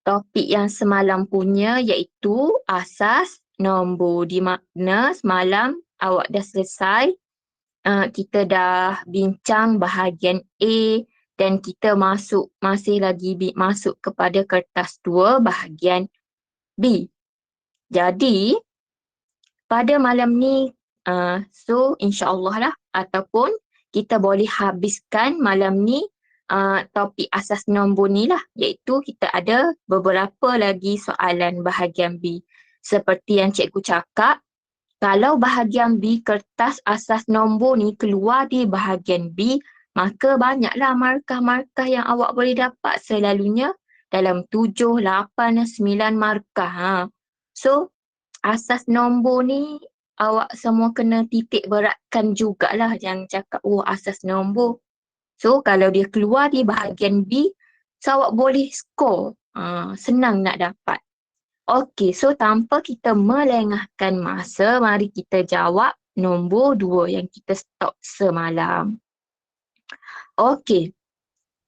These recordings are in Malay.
topik yang semalam punya, iaitu asas nombor. Di makna semalam awak dah selesai, kita dah bincang bahagian A dan kita masih lagi masuk kepada kertas 2 bahagian B. Jadi pada malam ni, so insyaAllah lah, ataupun kita boleh habiskan malam ni topik asas nombor ni lah, iaitu kita ada beberapa lagi soalan bahagian B. Seperti yang cikgu cakap, kalau bahagian B kertas asas nombor ni keluar di bahagian B, maka banyaklah markah-markah yang awak boleh dapat, selalunya dalam 7, 8, 9 markah. So, asas nombor ni awak semua kena titik beratkan jugalah. Jangan cakap, asas nombor. So, kalau dia keluar di bahagian B, so awak boleh score. Senang nak dapat. Okey, so tanpa kita melengahkan masa, mari kita jawab nombor 2 yang kita stop semalam. Okey,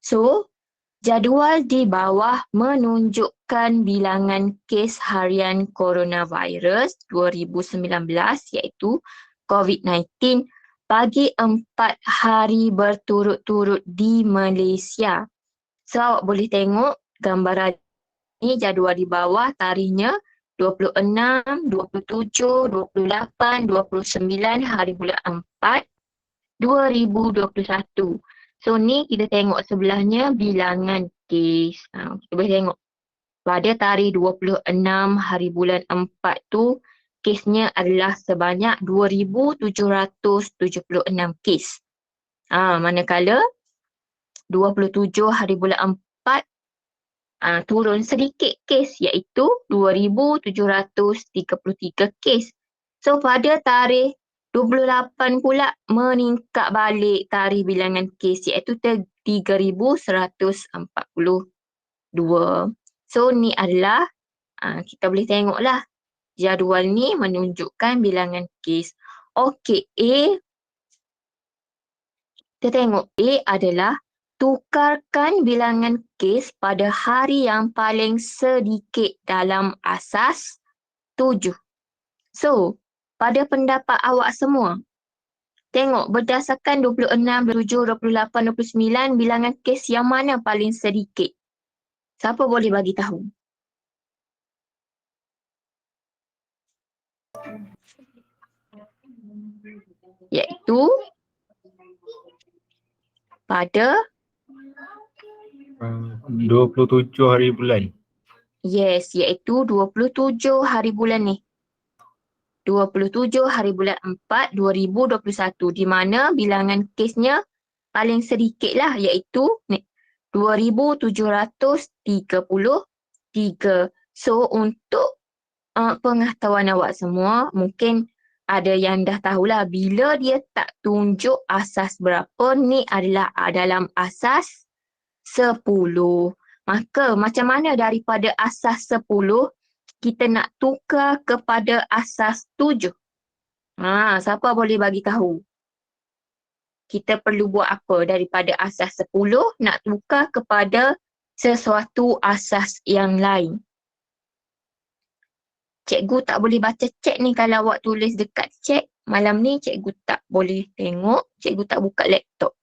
so jadual di bawah menunjukkan bilangan kes harian coronavirus 2019 iaitu COVID-19 bagi 4 hari berturut-turut di Malaysia. So awak boleh tengok gambaran ni, jadual di bawah, tarikhnya 26, 27, 28, 29 hari bulan 4, 2021. So ni kita tengok sebelahnya bilangan kes. Kita boleh tengok pada tarikh 26 hari bulan 4 tu, kesnya adalah sebanyak 2,776 kes. Manakala 27 hari bulan 4 turun sedikit kes, iaitu 2,733 kes. So pada tarikh 28 pula meningkat balik tarikh bilangan kes, iaitu 3,142. So ni adalah, kita boleh tengoklah jadual ni menunjukkan bilangan kes. Okey, kita tengok A adalah tukarkan bilangan kes pada hari yang paling sedikit dalam asas 7. So, pada pendapat awak semua, tengok berdasarkan 26, 27, 28, 29, bilangan kes yang mana paling sedikit? Siapa boleh bagi tahu? Iaitu pada 27 hari bulan. Yes, iaitu 27 hari bulan ni. 27 hari bulan 4, 2021, di mana bilangan kesnya paling sedikit lah, iaitu 2,733. So, untuk pengetahuan awak semua, mungkin ada yang dah tahulah bila dia tak tunjuk asas berapa, ni adalah dalam asas 10. Maka macam mana daripada asas 10 kita nak tukar kepada asas 7? Siapa boleh bagi tahu? Kita perlu buat apa daripada asas 10 nak tukar kepada sesuatu asas yang lain? Cikgu tak boleh baca chat ni. Kalau awak tulis dekat chat malam ni, cikgu tak boleh tengok. Cikgu tak buka laptop.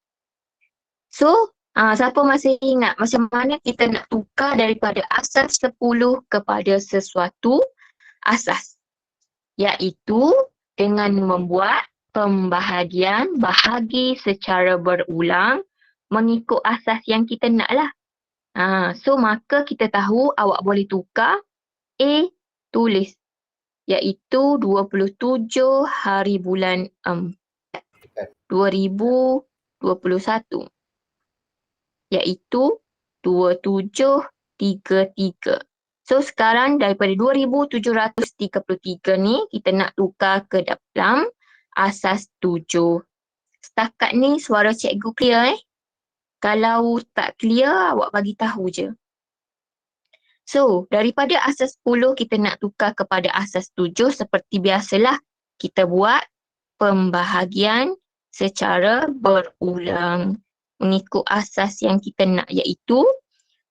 So, siapa masih ingat macam mana kita nak tukar daripada asas 10 kepada sesuatu asas? Iaitu dengan membuat pembahagian bahagi secara berulang mengikut asas yang kita nak lah. So, maka kita tahu awak boleh tukar A, tulis, iaitu 27 hari bulan 4, 2021. Iaitu 2733. So sekarang daripada 2,733 ni kita nak tukar ke dalam asas 7. Setakat ni suara cikgu clear Kalau tak clear, awak bagi tahu je. So daripada asas 10 kita nak tukar kepada asas 7, seperti biasalah kita buat pembahagian secara berulang mengikut asas yang kita nak, iaitu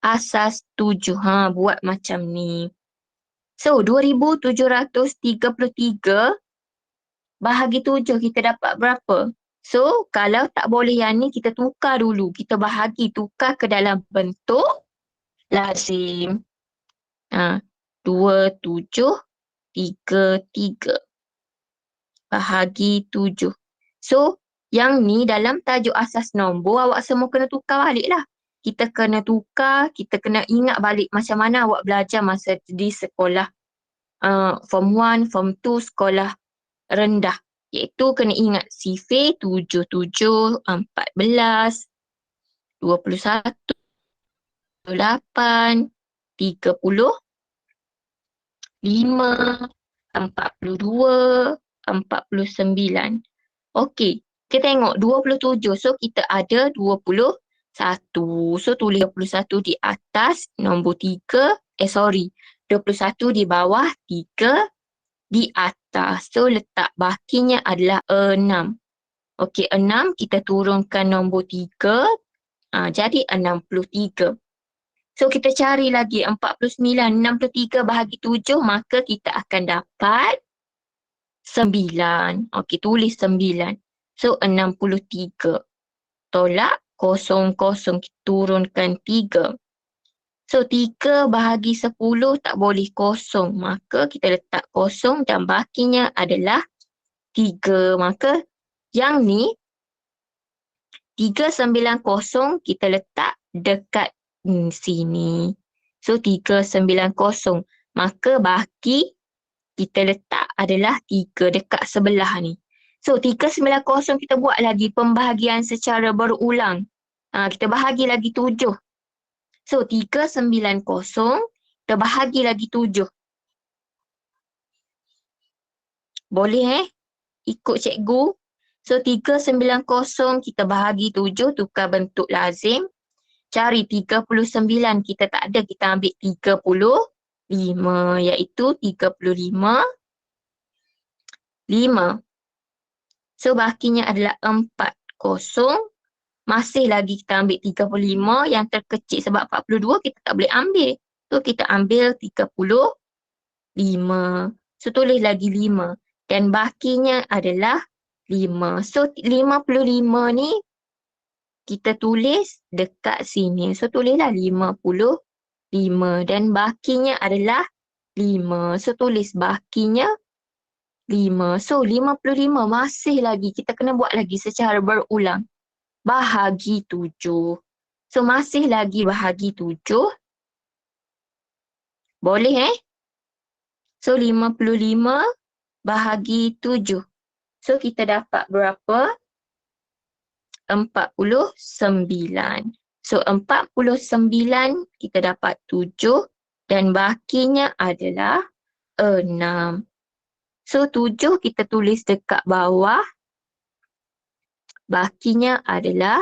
asas 7. Buat macam ni. So, 2,733 bahagi 7 kita dapat berapa? So, kalau tak boleh yang ni, kita tukar dulu. Kita bahagi, tukar ke dalam bentuk lazim. 2,733 bahagi 7. So, yang ni dalam tajuk asas nombor, awak semua kena tukar balik lah. Kita kena tukar, kita kena ingat balik macam mana awak belajar masa di sekolah form 1, form 2, sekolah rendah. Iaitu kena ingat sifir 7, 7, 14, 21, 8, 35, 42, 49. Okey, kita tengok 27. So, kita ada 21. So, tulis 21 di atas nombor 3. 21 di bawah 3 di atas. So, letak bahaginya adalah 6. Okey, 6 kita turunkan nombor 3. Jadi 63. So, kita cari lagi 49. 63 bahagi 7, maka kita akan dapat 9. Okey, tulis 9. So, 63. Tolak 0, 0. Kita turunkan 3. So, 3 bahagi 10 tak boleh 0. Maka kita letak 0 dan bahaginya adalah 3. Maka yang ni 390 kita letak dekat sini. So 390. Maka bahagi kita letak adalah 3 dekat sebelah ni. So 390 kita buat lagi pembahagian secara berulang. Kita bahagi lagi 7. So 390 kita bahagi lagi 7. Boleh ikut cikgu. So 390 kita bahagi 7, tukar bentuk lazim. Cari 39, kita tak ada, kita ambil 35, iaitu 35, 5. So bahaginya adalah 40. Masih lagi kita ambil 35, yang terkecil sebab 42 kita tak boleh ambil. So kita ambil 35. So tulis lagi 5. Dan bahaginya adalah 5. So 55 ni kita tulis dekat sini. So tulislah 55 dan bahaginya adalah 5. So tulis bahaginya 5. So 55 masih lagi kita kena buat lagi secara berulang. Bahagi 7. So masih lagi bahagi 7. Boleh So 55 bahagi 7. So kita dapat berapa? 49. So 49 kita dapat 7 dan bahaginya adalah 6. So 7 kita tulis dekat bawah. Bahaginya adalah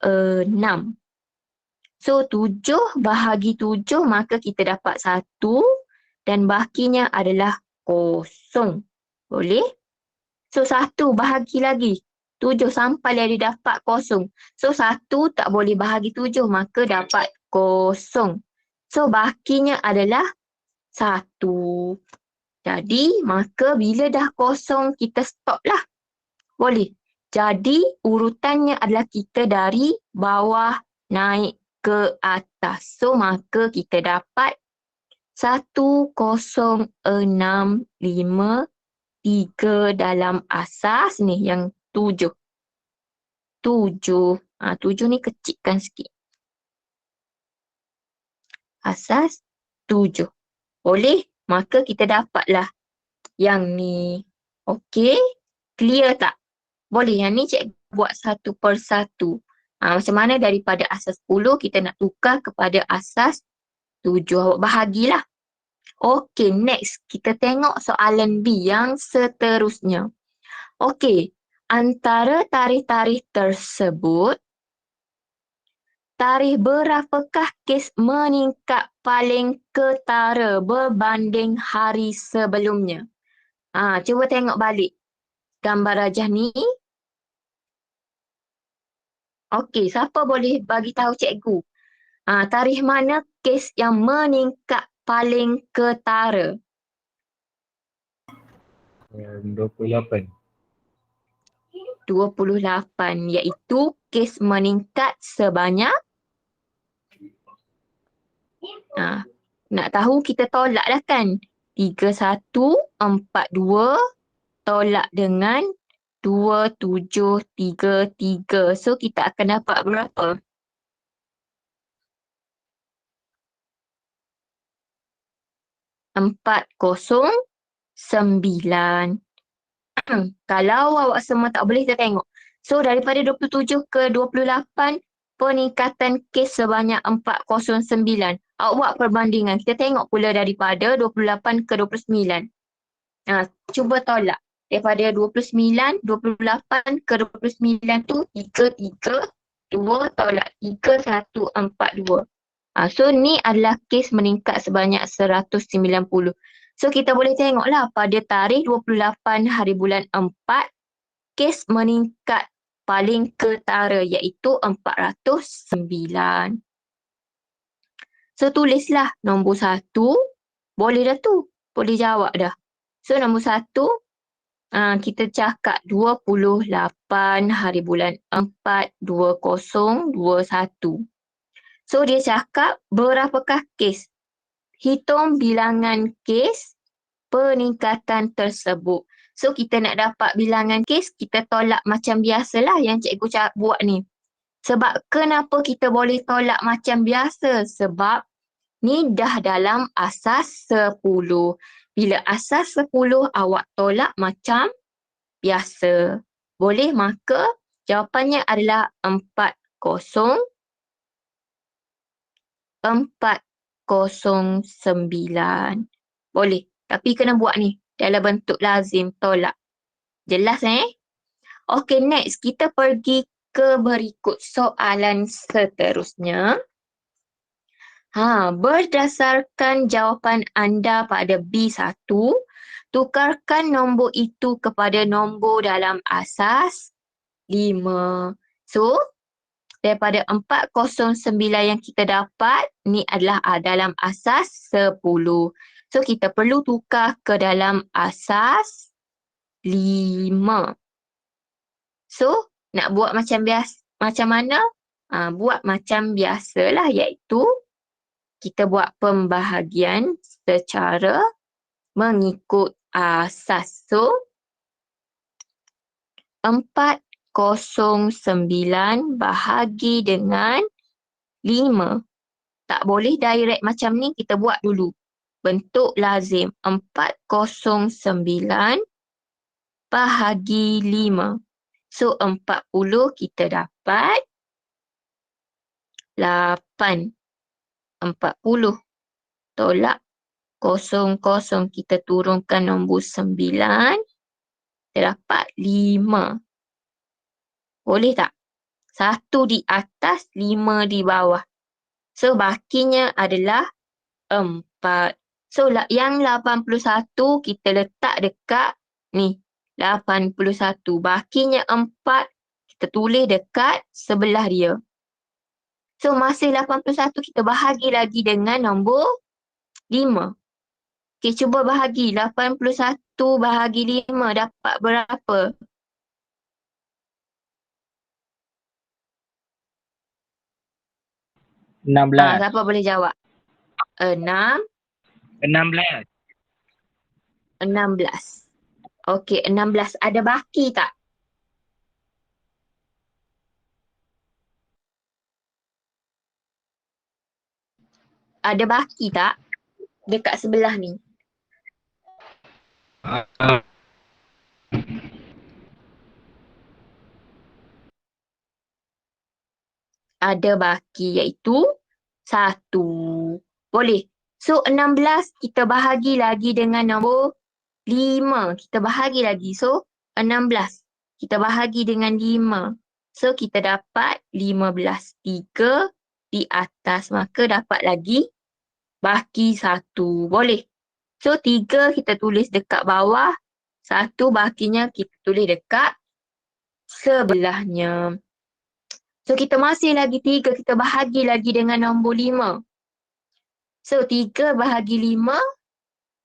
6. So 7 bahagi 7 maka kita dapat 1 dan bahaginya adalah 0. Boleh? So 1 bahagi lagi 7 sampai dia dapat 0. So 1 tak boleh bahagi 7 maka dapat 0. So bahaginya adalah 1. Jadi maka bila dah 0 kita stop lah. Boleh. Jadi urutannya adalah kita dari bawah naik ke atas. So maka kita dapat 1065 3 dalam asas ni yang 7. 7 ni kecilkan sikit. Asas 7. Boleh? Maka kita dapatlah yang ni. Okey? Clear tak? Boleh. Yang ni cikgu buat satu per satu. Macam mana daripada asas 10 kita nak tukar kepada asas 7. Awak bahagilah. Okey, next. Kita tengok soalan B yang seterusnya. Okey, antara tarikh-tarikh tersebut, tarikh berapakah kes meningkat paling ketara berbanding hari sebelumnya? Cuba tengok balik gambar rajah ni. Okey, siapa boleh bagi tahu cikgu? Tarikh mana kes yang meningkat paling ketara? 28. 28, iaitu kes meningkat sebanyak nak tahu kita tolak dah kan. 3142 tolak dengan 2733. So kita akan dapat berapa? 409. Kalau awak semua tak boleh, kita tengok. So daripada 27 ke 28, peningkatan kes sebanyak 409. Awak buat perbandingan. Kita tengok pula daripada 28 ke 29. Cuba tolak. Daripada 29, 28 ke 29 tu 3, 3, 2 tolak 3, 1, 4, 2. So ni adalah kes meningkat sebanyak 190. So kita boleh tengoklah pada tarikh 28 hari bulan 4, kes meningkat paling ketara iaitu 409. So tulislah nombor 1. Boleh dah tu. Boleh jawab dah. So nombor 1, kita cakap 28 hari bulan 4 2021. So dia cakap berapakah kes? Hitung bilangan kes peningkatan tersebut. So kita nak dapat bilangan kes, kita tolak macam biasalah yang cikgu buat ni. Sebab kenapa kita boleh tolak macam biasa? Sebab ni dah dalam asas 10. Bila asas 10, awak tolak macam biasa. Boleh, maka jawapannya adalah 409. Boleh. Tapi kena buat ni dalam bentuk lazim, tolak. Jelas Okey, next kita pergi ke berikut soalan seterusnya. Berdasarkan jawapan anda pada B1, tukarkan nombor itu kepada nombor dalam asas 5. So, daripada 409 yang kita dapat, ni adalah dalam asas 10. So, kita perlu tukar ke dalam asas 5. So, nak buat macam biasa, macam mana? Buat macam biasalah, iaitu kita buat pembahagian secara mengikut asas. So, 409 bahagi dengan 5. Tak boleh direct macam ni, kita buat dulu. Bentuk lazim 409 bahagi 5. So 40 kita dapat 8. 40 tolak 00, kita turunkan nombor 9. Kita dapat 5. Boleh tak? 1 di atas, 5 di bawah. So bakinya adalah 4. So yang 81 kita letak dekat ni. 81. Bakinya 4, kita tulis dekat sebelah dia. So masih 81, kita bahagi lagi dengan nombor 5. Okay, cuba bahagi. 81 bahagi 5 dapat berapa? 16. Siapa boleh jawab? 6. 16. 16. Okey, 16. Ada baki tak? Ada baki tak? Dekat sebelah ni. Ada baki iaitu 1. Boleh. So 16 kita bahagi lagi dengan nombor 5. Kita bahagi lagi. So 16 kita bahagi dengan 5. So kita dapat 15. 3 di atas. Maka dapat lagi baki 1. Boleh. So 3 kita tulis dekat bawah. 1 bakinya kita tulis dekat sebelahnya. So kita masih lagi 3, kita bahagi lagi dengan nombor 5. So 3 bahagi 5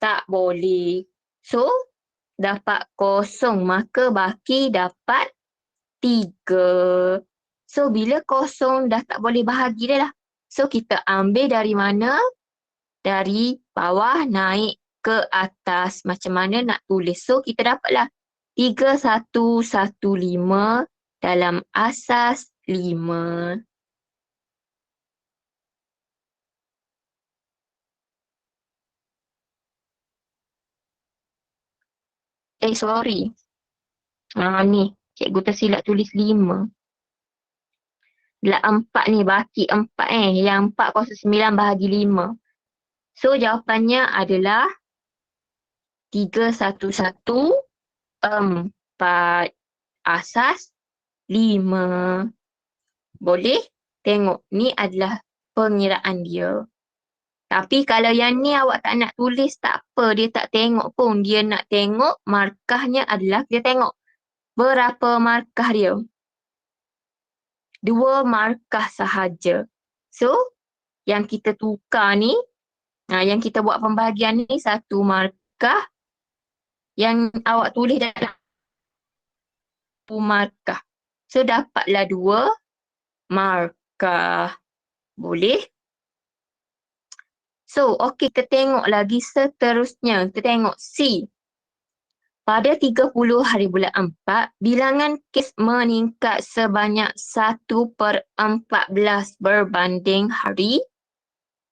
tak boleh. So dapat 0, maka baki dapat 3. So bila 0 dah tak boleh bahagi dah lah. So kita ambil dari mana? Dari bawah naik ke atas. Macam mana nak tulis? So kita dapatlah 3115 dalam asas 5. Sorry. Ni. Cikgu tersilap tulis 5. Belah 4 ni, baki 4 Yang 409 bahagi 5. So jawapannya adalah 311 asas 5. Boleh? Tengok, ni adalah pengiraan dia. Tapi kalau yang ni awak tak nak tulis, tak apa. Dia tak tengok pun. Dia nak tengok markahnya adalah, dia tengok berapa markah dia. 2 markah sahaja. So, yang kita tukar ni, yang kita buat pembahagian ni 1 markah. Yang awak tulis dalam 1 markah. So, dapatlah 2 markah. Boleh? So, okey, kita tengok lagi seterusnya. Kita tengok C. Pada 30 hari bulan 4, bilangan kes meningkat sebanyak 1/14 berbanding hari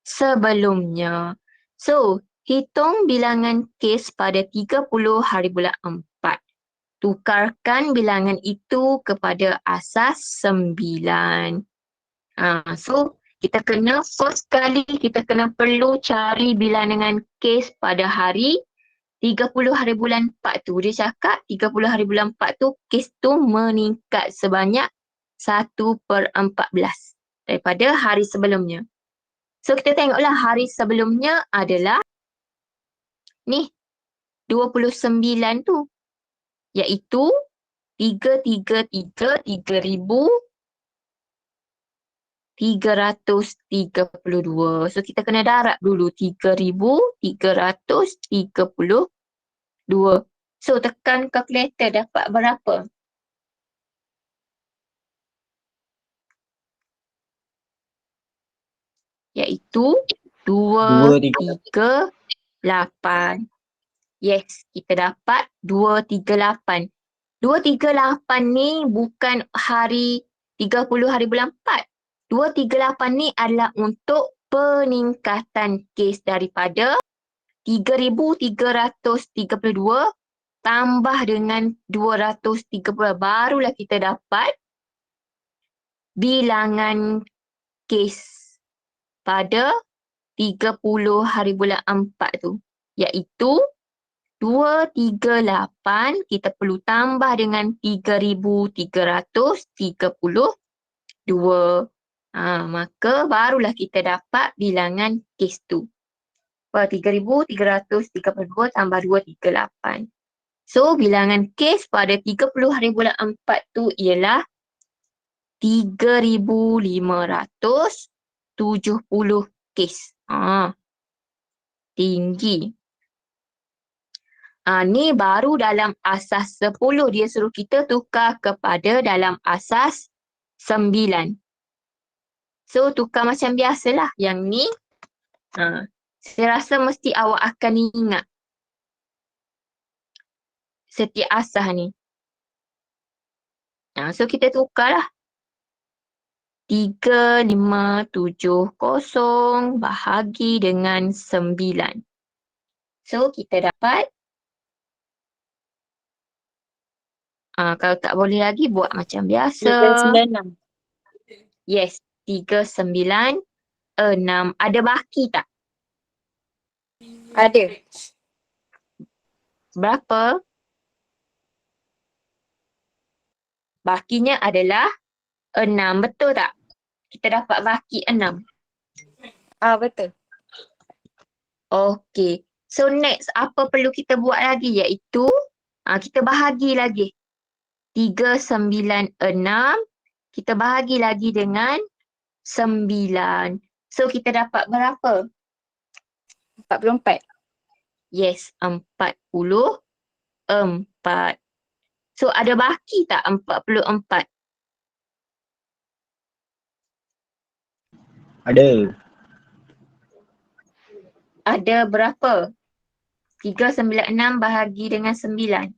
sebelumnya. So, hitung bilangan kes pada 30 hari bulan 4. Tukarkan bilangan itu kepada asas 9. So, kita kena first kali kita kena perlu cari bilangan kes pada hari 30 hari bulan 4 tu. Dia cakap 30 hari bulan 4 tu kes tu meningkat sebanyak 1/14 daripada hari sebelumnya. So kita tengoklah hari sebelumnya adalah ni 29 tu, iaitu 333,332. So kita kena darab dulu 3,332. So tekan kalkulator dapat berapa? Iaitu 238. Yes, kita dapat 238. 238 ni bukan hari 30 hari bulan 4. 238 ni adalah untuk peningkatan kes daripada 3,332 tambah dengan 230. Barulah kita dapat bilangan kes pada 30 hari bulan 4 tu. Iaitu 238 kita perlu tambah dengan 3,332. Maka barulah kita dapat bilangan kes tu. 3,332 tambah 238. So, bilangan kes pada 30 hari bulan 4 tu ialah 3,570 kes. Tinggi. Ni baru dalam asas 10. Dia suruh kita tukar kepada dalam asas 9. So, tukar macam biasalah. Yang ni, saya rasa mesti awak akan ingat setiap asas ni. So, kita tukarlah. 3,570 bahagi dengan 9. So, kita dapat. Kalau tak boleh lagi, buat macam biasa. 396. Yes, 396. Ada baki tak? Ada. Berapa? Bakinya adalah 6. Betul tak? Kita dapat baki 6. Betul. Okey. So next, apa perlu kita buat lagi? Iaitu, kita bahagi lagi. 396 kita bahagi lagi dengan 9. So kita dapat berapa? 44. Yes, 44. So ada baki tak 44? Ada. Ada berapa? 396 bahagi dengan 9.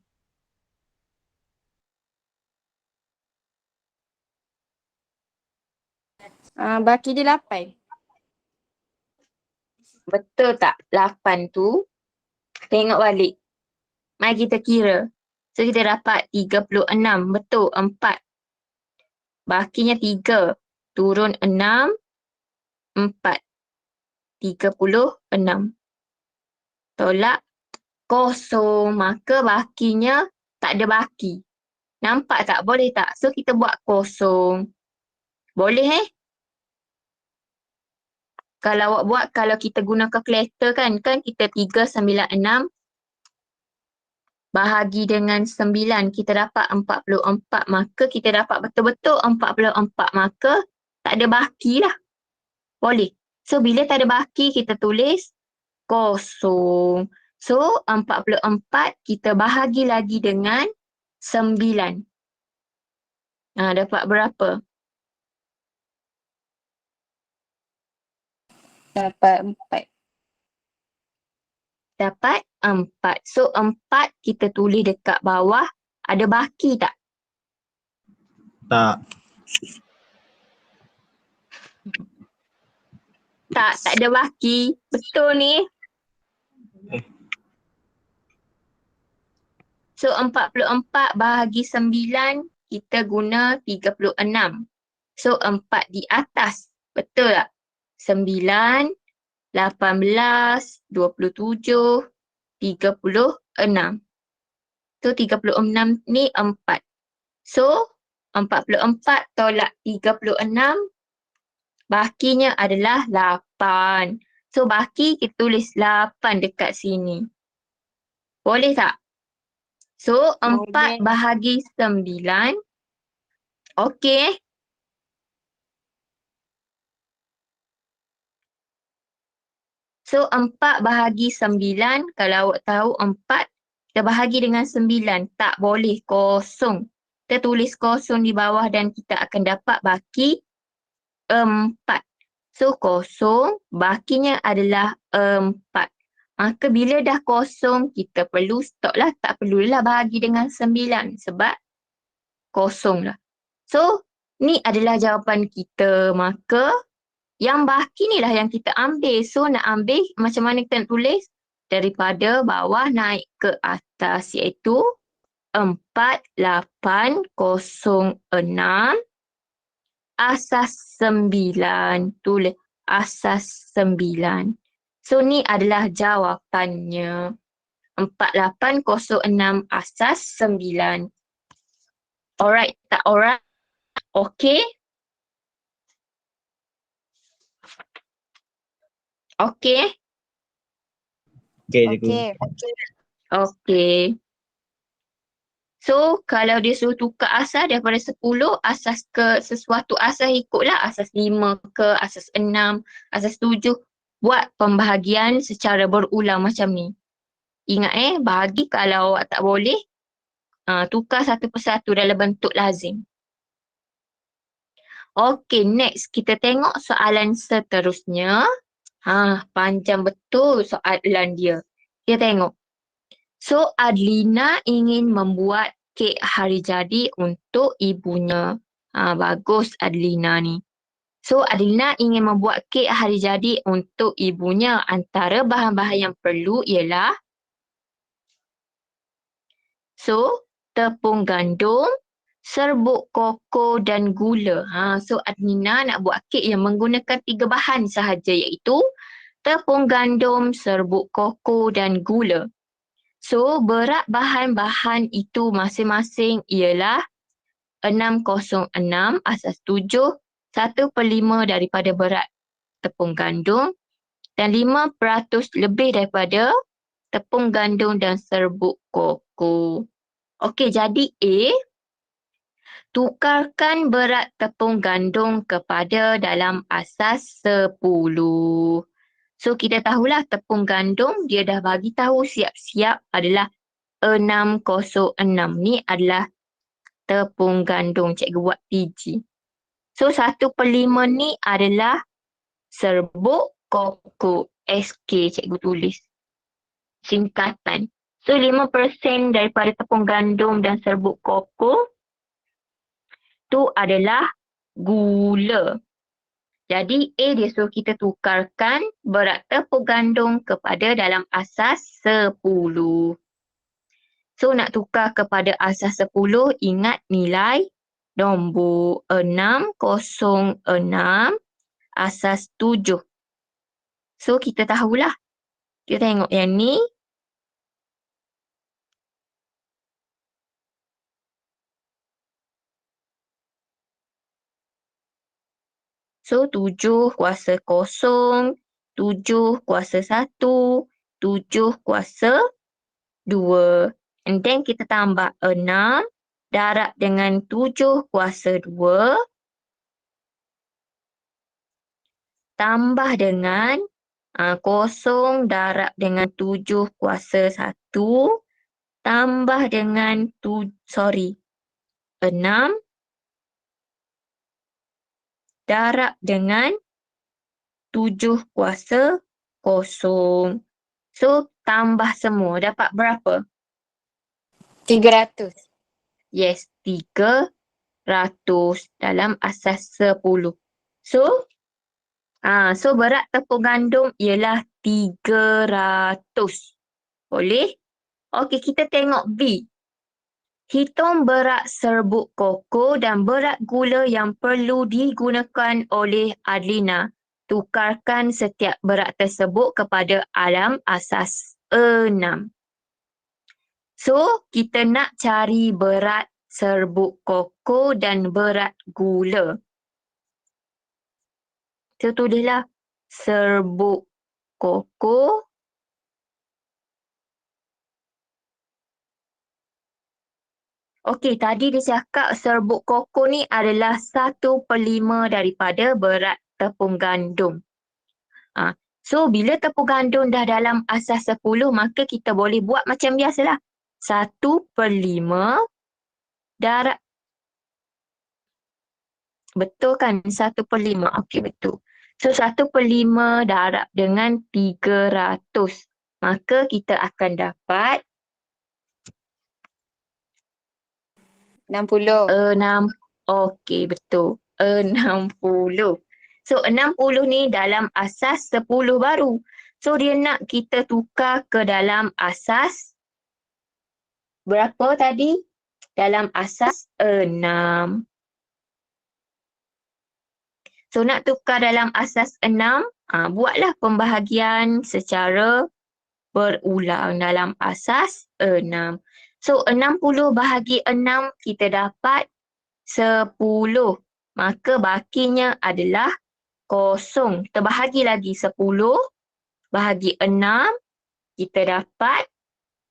Baki dia 8. Betul tak? 8 tu. Tengok balik. Mari kita kira. So kita dapat 36. Betul, 4. Bakinya 3. Turun 6. 4. 36. Tolak kosong. Maka bakinya tak ada baki. Nampak tak? Boleh tak? So kita buat kosong. Boleh Kalau awak buat, kalau kita guna kalkulator kan kita 396 bahagi dengan 9, kita dapat 44. Maka kita dapat betul-betul 44. Maka tak ada baki lah. Boleh. So bila tak ada baki, kita tulis kosong. So 44 kita bahagi lagi dengan 9. Dapat berapa? Dapat 4. Dapat 4. So 4 kita tulis dekat bawah. Ada baki tak? Tak. Tak ada baki. Betul ni. So 44 bahagi 9 kita guna 36. So 4 di atas. Betul tak? 9, 18, 27, 36. So 36 ni 4. So 44 tolak 36. Bakinya adalah 8. So baki kita tulis 8 dekat sini. Boleh tak? So 4 bahagi 9. Okey. So 4 bahagi 9. Kalau awak tahu 4 kita bahagi dengan 9. Tak boleh kosong. Kita tulis kosong di bawah dan kita akan dapat baki 4. So kosong, bakinya adalah 4. Maka bila dah kosong, kita perlu stop lah. Tak perlulah bahagi dengan 9 sebab kosong lah. So, ni adalah jawapan kita. Maka, yang baki ni lah yang kita ambil. So, nak ambil macam mana kita nak tulis? Daripada bawah naik ke atas iaitu 4806 asas 9. Tulis asas 9. So, ni adalah jawapannya. 4806 asas 9. Alright, tak alright? Okay? Okay? Okey, cikgu. Okay. So, kalau dia suruh tukar asas daripada 10, asas ke sesuatu asas ikutlah asas 5 ke asas 6, asas 7. Buat pembahagian secara berulang macam ni. Ingat bahagi kalau awak tak boleh, tukar satu persatu dalam bentuk lazim. Okay, next kita tengok soalan seterusnya. Panjang betul soalan dia. Kita tengok. So, Adlina ingin membuat kek hari jadi untuk ibunya. Bagus Adlina ni. So, Adlina ingin membuat kek hari jadi untuk ibunya. Antara bahan-bahan yang perlu ialah tepung gandum, serbuk koko dan gula. So, Adlina nak buat kek yang menggunakan 3 bahan sahaja iaitu tepung gandum, serbuk koko dan gula. So, berat bahan-bahan itu masing-masing ialah 606 asas 7, 1/5 daripada berat tepung gandum dan 5% lebih daripada tepung gandum dan serbuk koko. Okey, jadi A, Tukarkan berat tepung gandum kepada dalam asas 10. So kita tahulah tepung gandum dia dah bagi tahu siap-siap adalah 606. Ni adalah tepung gandum cikgu buat PG. So 1/5 ni adalah serbuk koko. SK cikgu tulis. Singkatan. So 5% daripada tepung gandum dan serbuk koko tu adalah gula. Jadi A dia suruh kita tukarkan berat tepung gandum kepada dalam asas 10. So nak tukar kepada asas 10, ingat nilai nombor 606 asas 7. So kita tahulah. Kita tengok yang ni. So 7 kuasa 0, 7 kuasa 1, 7 kuasa 2. And then kita tambah 6 darab dengan 7 kuasa 2. Tambah dengan 0 darab dengan 7 kuasa 1. Tambah dengan 6 darab dengan 7 kuasa 0. So, tambah semua. Dapat berapa? 300. Yes, 300 dalam asas 10. So, so berat tepung gandum ialah 300. Boleh? Okey, kita tengok B. Hitung berat serbuk koko dan berat gula yang perlu digunakan oleh Adlina. Tukarkan setiap berat tersebut kepada alam asas 6. So, kita nak cari berat serbuk koko dan berat gula. So, tulislah serbuk koko okey, tadi dia cakap serbuk koko ni adalah 1/5 daripada berat tepung gandum. So, bila tepung gandum dah dalam asas 10, maka kita boleh buat macam biasalah. 1/5 darab. Betul kan? 1/5. Okey, betul. So, 1/5 darab dengan 300. Maka kita akan dapat 60. 6. Okey, betul. 60. So, 60 ni dalam asas 10 baru. So, dia nak kita tukar ke dalam asas berapa tadi? Dalam asas 6. So, nak tukar dalam asas 6, buatlah pembahagian secara berulang dalam asas 6. So, 60 bahagi 6 kita dapat 10. Maka bakinya adalah 0. Kita bahagi lagi 10 bahagi 6 kita dapat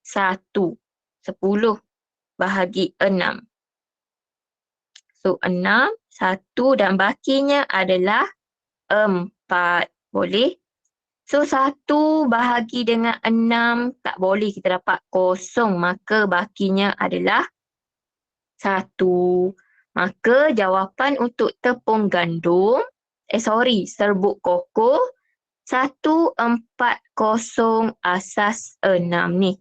1. 10 bahagi 6. So, 6, 1 dan bakinya adalah 4. Boleh? So, 1 bahagi dengan 6 tak boleh kita dapat 0. Maka bakinya adalah 1. Maka jawapan untuk tepung gandum, serbuk koko, 140 asas 6 ni.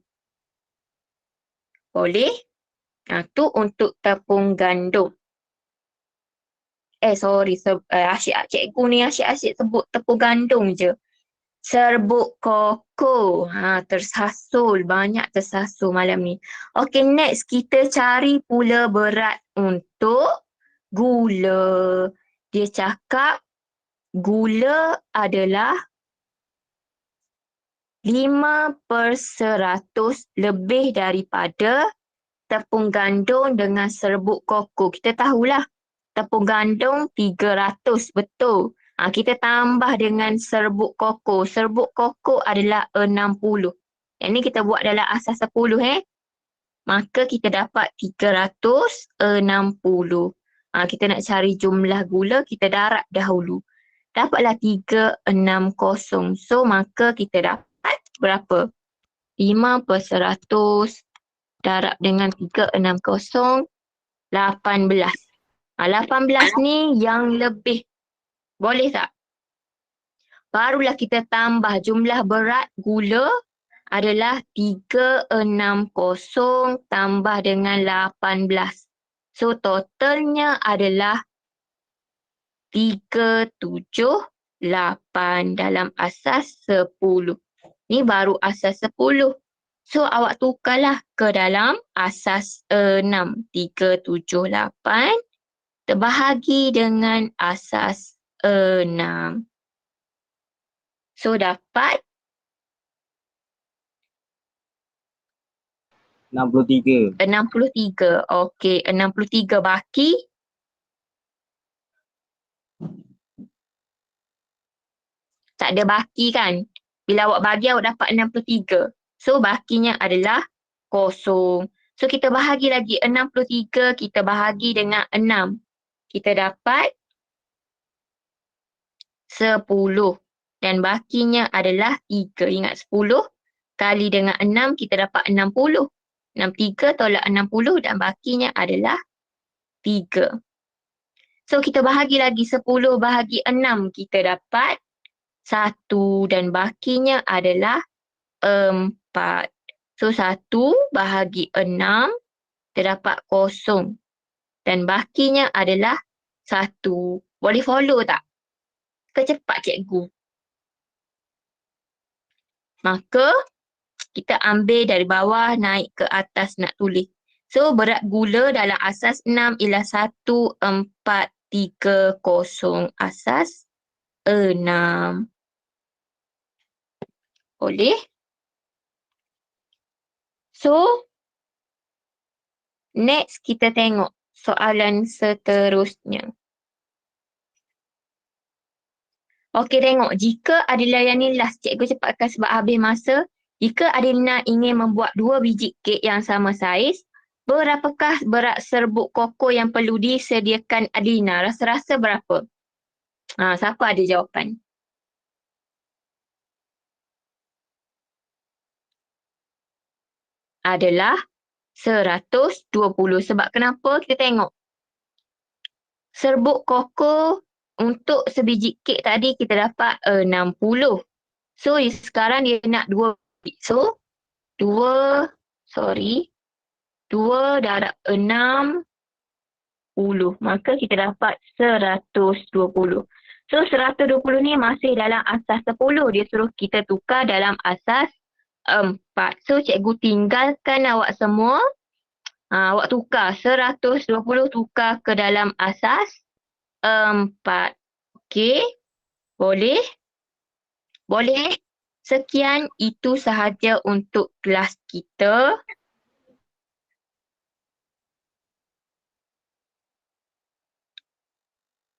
Boleh? Tu untuk tepung gandum. Cikgu ni asyik-asyik sebut tepung gandum je. Serbuk koko. Tersasul. Banyak tersasul malam ni. Okey, next kita cari pula berat untuk gula. Dia cakap gula adalah 5/100 lebih daripada tepung gandum dengan serbuk koko. Kita tahulah tepung gandum 300, betul. Kita tambah dengan serbuk koko. Serbuk koko adalah 60. Yang ni kita buat dalam asas 10. maka kita dapat 360. Kita nak cari jumlah gula, kita darab dahulu. Dapatlah 360. So, maka kita dapat berapa? 5/100 darab dengan 360, 18. 18 ni yang lebih. Boleh tak? Barulah kita tambah jumlah berat gula adalah 360 tambah dengan 18. So, totalnya adalah 378 dalam asas 10. Ni baru asas 10. So, awak tukarlah ke dalam asas 6. 378 terbahagi dengan asas 6. So, dapat 63. 63. Okey, 63 baki. Tak ada baki kan? Bila awak bagi, awak dapat 63. So, bakinya adalah kosong. So, kita bahagi lagi 63, kita bahagi dengan 6. Kita dapat 10. Dan bakinya adalah 3. Ingat 10 kali dengan 6, kita dapat 60. 63 tolak 60 dan bakinya adalah 3. So, kita bahagi lagi 10 bahagi 6, kita dapat 1 dan bakinya adalah 4. So, 1 bahagi 6, terdapat kosong. Dan bakinya adalah 1. Boleh follow tak? Kecepat cikgu. Maka, kita ambil dari bawah naik ke atas nak tulis. So, berat gula dalam asas 6 ialah 1430 asas 6. Boleh? So, next kita tengok soalan seterusnya. Okey, tengok. Jika Adilina ni last, cikgu cepatkan sebab habis masa. Jika Adilina ingin membuat 2 biji kek yang sama saiz, berapakah berat serbuk koko yang perlu disediakan Adilina? Rasa-rasa berapa? Siapa ada jawapan? Adalah 120. Sebab kenapa? Kita tengok. Serbuk koko untuk sebiji kek tadi kita dapat 60. So, sekarang dia nak 2 biji. So, 2 darab 60. Maka kita dapat 120. So, 120 ni masih dalam asas 10. Dia suruh kita tukar dalam asas 4. So, cikgu tinggalkan awak semua. Awak tukar 120 tukar ke dalam asas 4. Okey? Boleh? Boleh? Sekian, itu sahaja untuk kelas kita.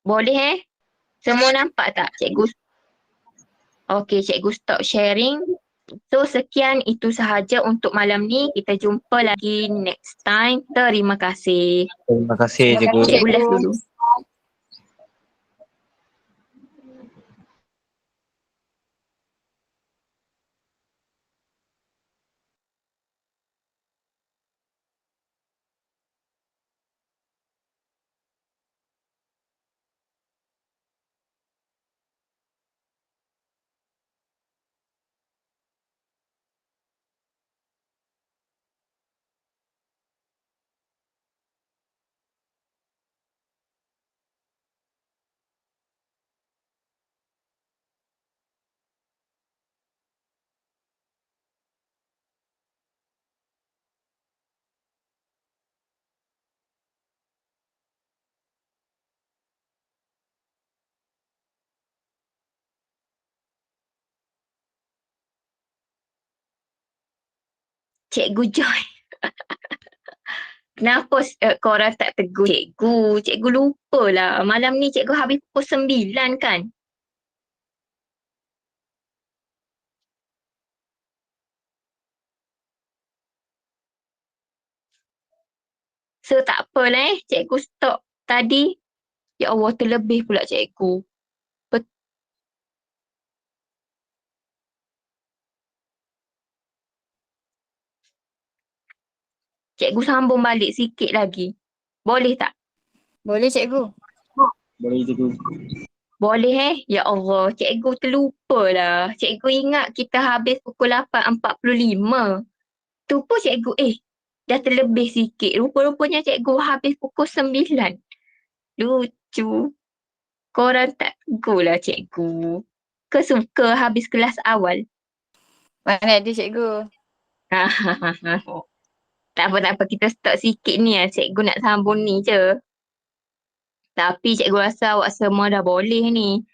Boleh Semua nampak tak cikgu? Okey, cikgu stop sharing. So, sekian itu sahaja untuk malam ni. Kita jumpa lagi next time. Terima kasih. Terima kasih cikgu. Cikgu left dulu. Cikgu Joy. Kenapa korang tak tegur cikgu? Cikgu lupalah. Malam ni cikgu habis pukul 9 kan? So tak apalah cikgu stop tadi. Ya Allah, terlebih pula cikgu. Cikgu sambung balik sikit lagi. Boleh tak? Boleh cikgu. Boleh cikgu. Boleh Ya Allah, cikgu terlupa lah. Cikgu ingat kita habis pukul 8.45. Tu pun cikgu dah terlebih sikit. Rupa-rupanya cikgu habis pukul 9. Lucu. Korang tak tegulah cikgu. Kesuka habis kelas awal. Mana ada cikgu. Tak apa, kita stop sikit ni lah. Cikgu nak sambung ni je. Tapi cikgu rasa awak semua dah boleh ni.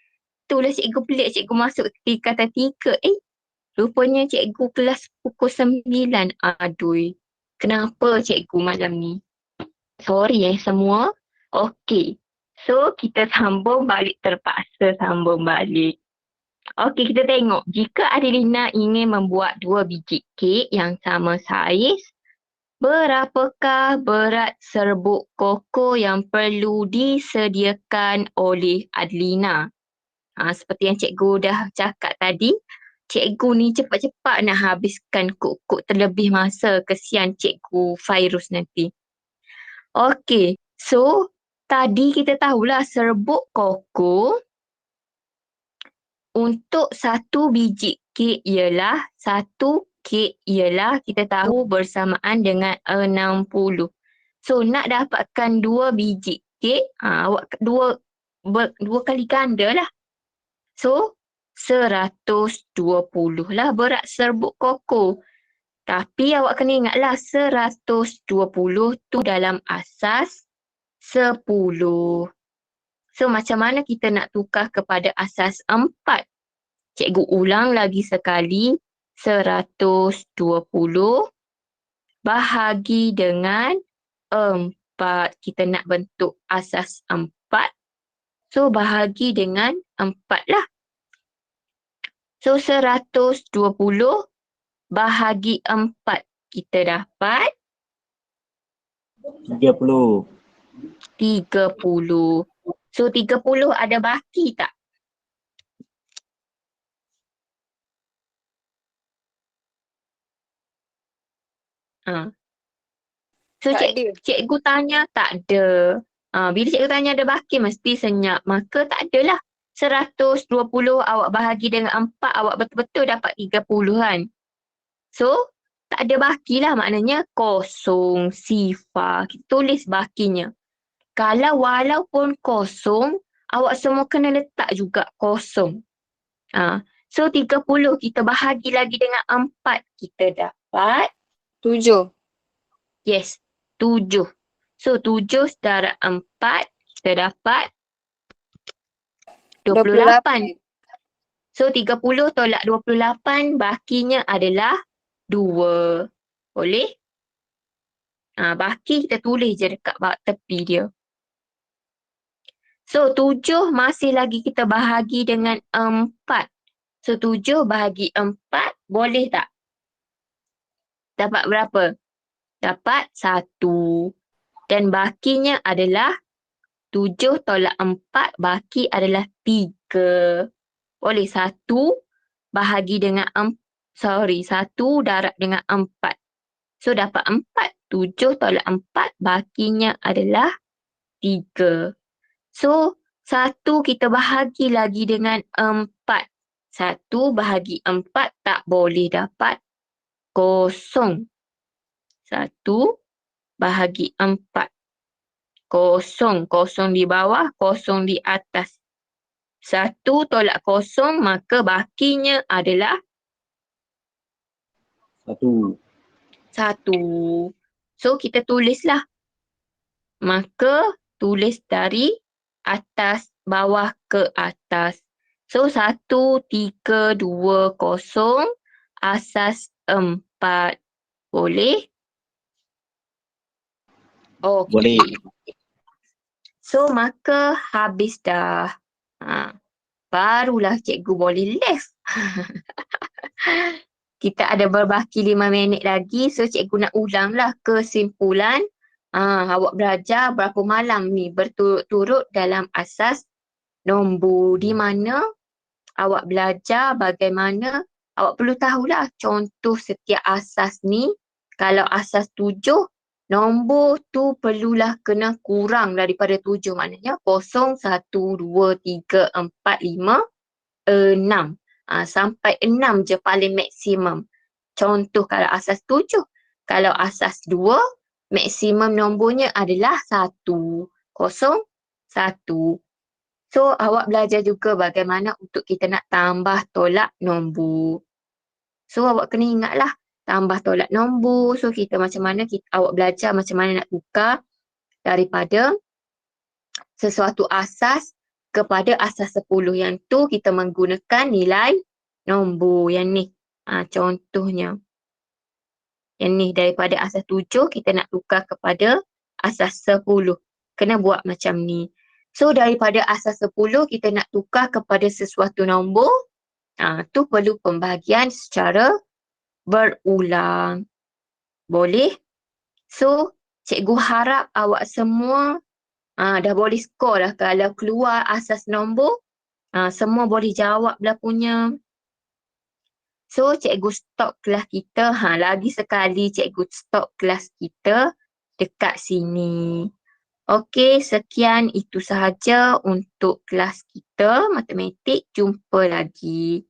Itulah cikgu pelik, cikgu masuk tingkatan 3. Rupanya cikgu kelas pukul 9. Aduh. Kenapa cikgu malam ni? Sorry semua. Okey. So, kita sambung balik, terpaksa sambung balik. Okey, kita tengok. Jika Adelina ingin membuat 2 biji kek yang sama saiz, berapakah berat serbuk koko yang perlu disediakan oleh Adelina? Seperti yang cikgu dah cakap tadi, cikgu ni cepat-cepat nak habiskan kok-kok terlebih masa. Kesian cikgu Fairuz nanti. Okey, so tadi kita tahulah serbuk koko untuk 1 biji kek ialah kita tahu bersamaan dengan 60. So nak dapatkan 2 biji kek, awak dua kali ganda lah. So 120 lah berat serbuk koko. Tapi awak kena ingatlah 120 tu dalam asas 10. So macam mana kita nak tukar kepada asas 4? Cikgu ulang lagi sekali. 120 bahagi dengan 4. Kita nak bentuk asas 4. So bahagi dengan 4 lah. So 120 bahagi 4. Kita dapat 30. 30. So 30 ada baki tak? So Tak ada. cikgu tanya tak ada. Bila cikgu tanya ada baki mesti senyap. Maka tak adalah. 120 awak bahagi dengan 4, awak betul-betul dapat 30 kan. So tak ada baki lah, maknanya kosong, sifar. Kita tulis bakinya. Kalau walaupun kosong, awak semua kena letak juga kosong. So 30 kita bahagi lagi dengan 4. Kita dapat 7. yes, 7. So 7 darab 4 kita dapat 28. So 30 tolak 28 bakinya adalah 2. Boleh? Baki kita tulis je dekat tepi dia. So 7 masih lagi kita bahagi dengan 4. So 7 bahagi 4 boleh tak? Dapat berapa? Dapat 1. Dan bakinya adalah 7 tolak 4 baki adalah 3. Boleh 1 bahagi dengan 1 darab dengan 4. So dapat 4. 7 tolak 4 bakinya adalah 3. So 1 kita bahagi lagi dengan 4. 1 bahagi 4 tak boleh dapat kosong. 1 bahagi 4. Kosong. Kosong di bawah, kosong di atas. 1 tolak kosong, maka bakinya adalah 1. 1. So kita tulislah. Maka tulis dari atas bawah ke atas. So 1, 3, 2, 0 asas 4. Boleh? Okay. Boleh. So maka habis dah. Barulah cikgu boleh left. Kita ada berbaki 5 minit lagi. So cikgu nak ulanglah kesimpulan Awak belajar berapa malam ni berturut-turut dalam asas nombor, di mana awak belajar bagaimana awak perlu tahulah contoh setiap asas ni. Kalau asas 7, nombor tu perlulah kena kurang daripada 7. Maknanya 0, 1, 2, 3, 4, 5, 6. Sampai 6 je paling maksimum. Contoh kalau asas 7. Kalau asas 2, maksimum nombornya adalah 1, 0, 1. So, awak belajar juga bagaimana untuk kita nak tambah tolak nombor. So, awak kena ingatlah tambah tolak nombor. So, kita macam mana, awak belajar macam mana nak tukar daripada sesuatu asas kepada asas 10. Yang tu kita menggunakan nilai nombor. Yang ni, contohnya. Yang ni daripada asas 7 kita nak tukar kepada asas 10. Kena buat macam ni. So daripada asas 10 kita nak tukar kepada sesuatu nombor. Tu perlu pembahagian secara berulang. Boleh? So cikgu harap awak semua dah boleh skor dah. Kalau keluar asas nombor, semua boleh jawab lah punya. So, cikgu stop kelas kita. Lagi sekali cikgu stop kelas kita dekat sini. Okey, sekian itu sahaja untuk kelas kita matematik. Jumpa lagi.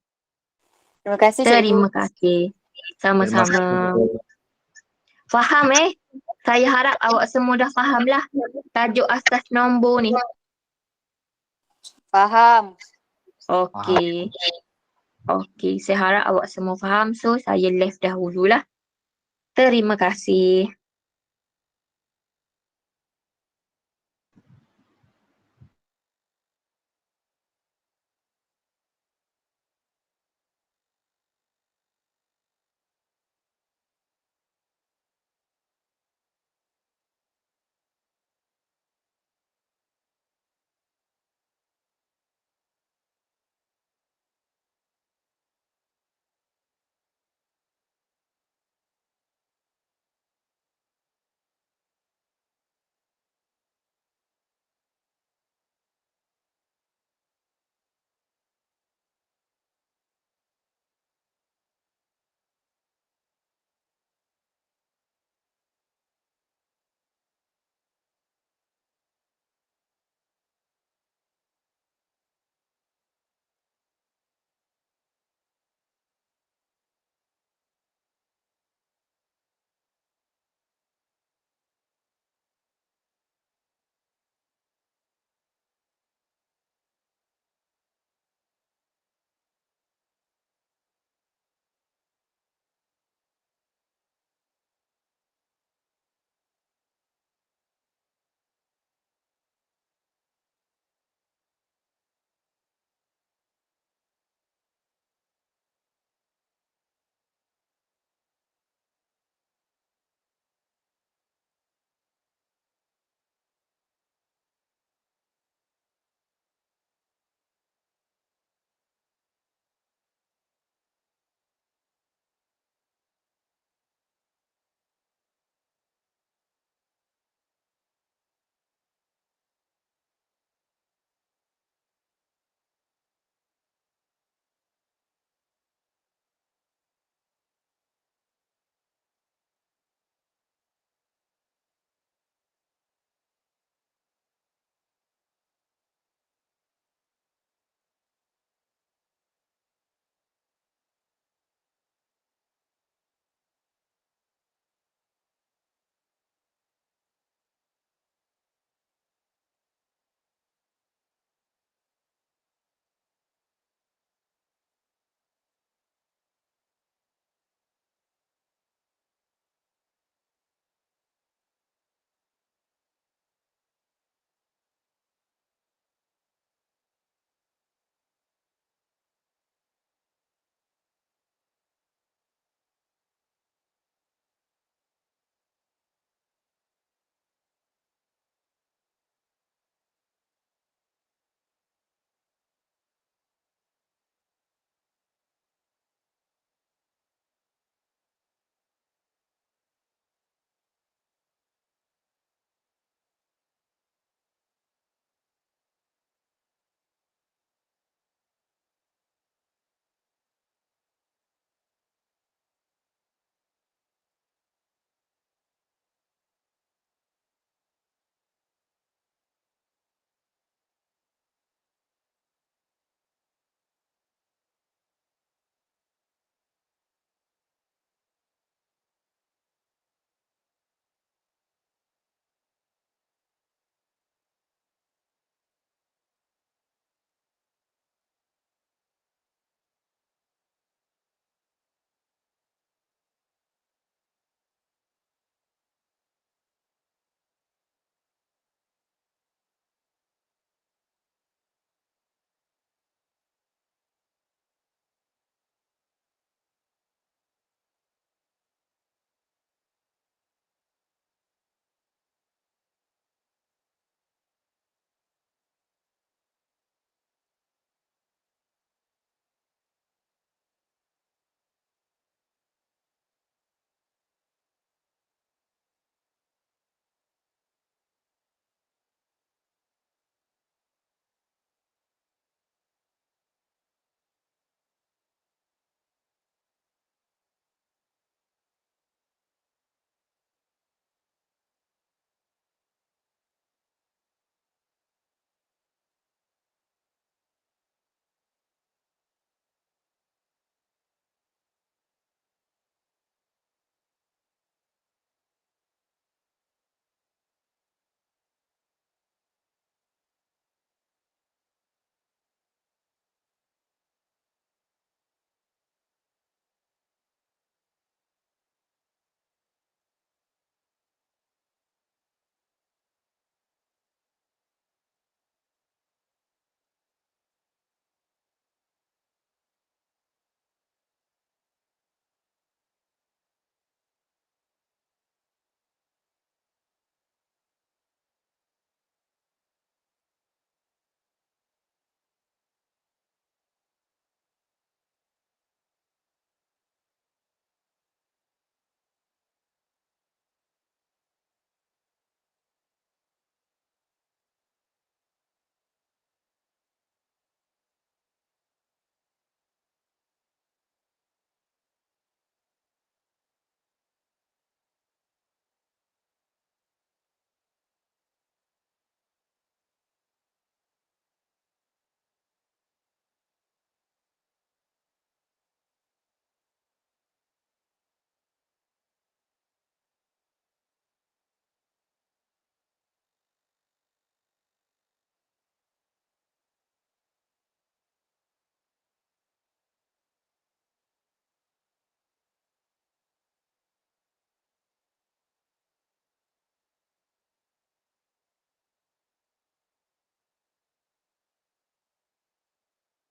Terima kasih cikgu. Terima kasih. Terima Sama-sama. kasih. Faham Saya harap awak semua dah faham lah tajuk asas nombor ni. Faham. Okey. Okey, saya harap awak semua faham. So, saya left dahululah. Terima kasih.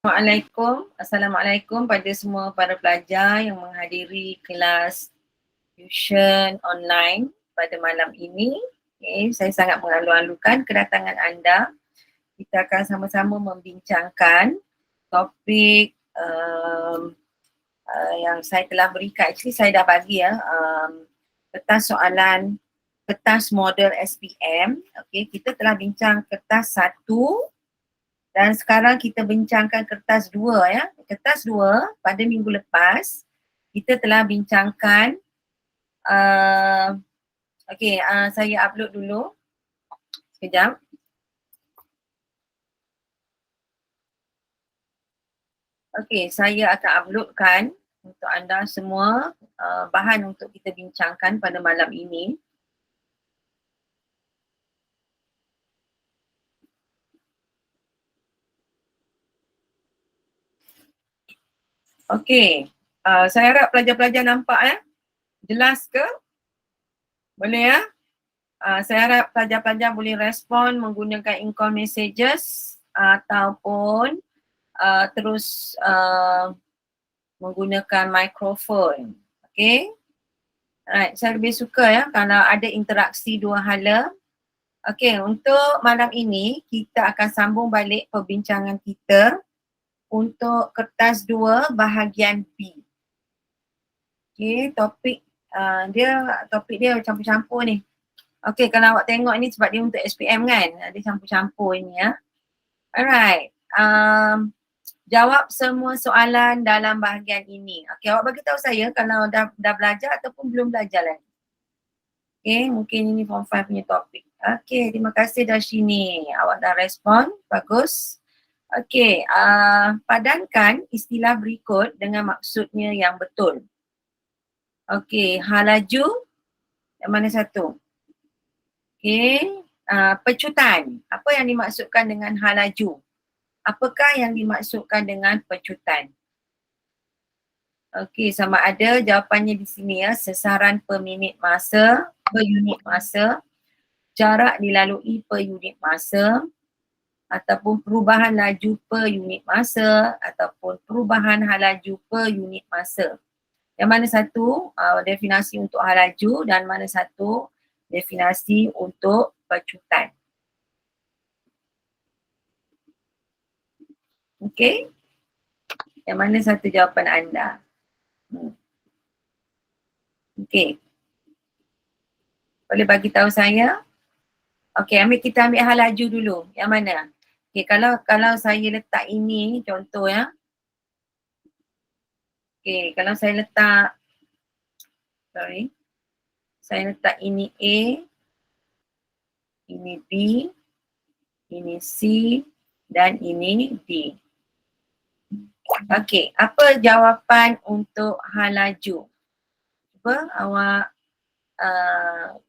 Assalamualaikum pada semua para pelajar yang menghadiri kelas tuition online pada malam ini. Okay, saya sangat mengalu-alukan kedatangan anda. Kita akan sama-sama membincangkan topik yang saya telah berikan. Actually saya dah bagi kertas soalan, kertas model SPM. Okay, kita telah bincang kertas 1 dan sekarang kita bincangkan kertas 2 ya. Kertas 2 pada minggu lepas kita telah bincangkan saya upload dulu. Sekejap. Okey, saya akan uploadkan untuk anda semua bahan untuk kita bincangkan pada malam ini. Okey, saya harap pelajar-pelajar nampak ya. Jelas ke? Boleh ya? Saya harap pelajar-pelajar boleh respon menggunakan in-call messages ataupun terus menggunakan mikrofon. Okey? Alright, saya lebih suka ya kalau ada interaksi dua hala. Okey, untuk malam ini kita akan sambung balik perbincangan kita untuk kertas 2 bahagian B. Okey, topik dia campur-campur ni. Okey, kalau awak tengok ni sebab dia untuk SPM kan, dia campur-campur ni ya. Alright, jawab semua soalan dalam bahagian ini. Okey, awak bagi tahu saya kalau dah belajar ataupun belum belajar lagi. Okey, mungkin ini form 5 punya topik. Okey, terima kasih Darshini. Awak dah respon, bagus. Okey, padankan istilah berikut dengan maksudnya yang betul. Okey, halaju, yang mana satu? Okey, pecutan. Apa yang dimaksudkan dengan halaju? Apakah yang dimaksudkan dengan pecutan? Okey, sama ada jawapannya di sini ya, sesaran per minit masa, per unit masa, jarak dilalui per unit masa, ataupun perubahan laju per unit masa, ataupun perubahan halaju per unit masa. Yang mana satu definisi untuk halaju dan mana satu definisi untuk pecutan. Okey? Yang mana satu jawapan anda? Okey. Boleh bagi tahu saya? Okey, kita ambil halaju dulu. Yang mana? Okey, kalau saya letak ini contoh ya. Okey, kalau saya letak saya letak ini A, ini B, ini C dan ini D. Okey, apa jawapan untuk halaju? Cuba awak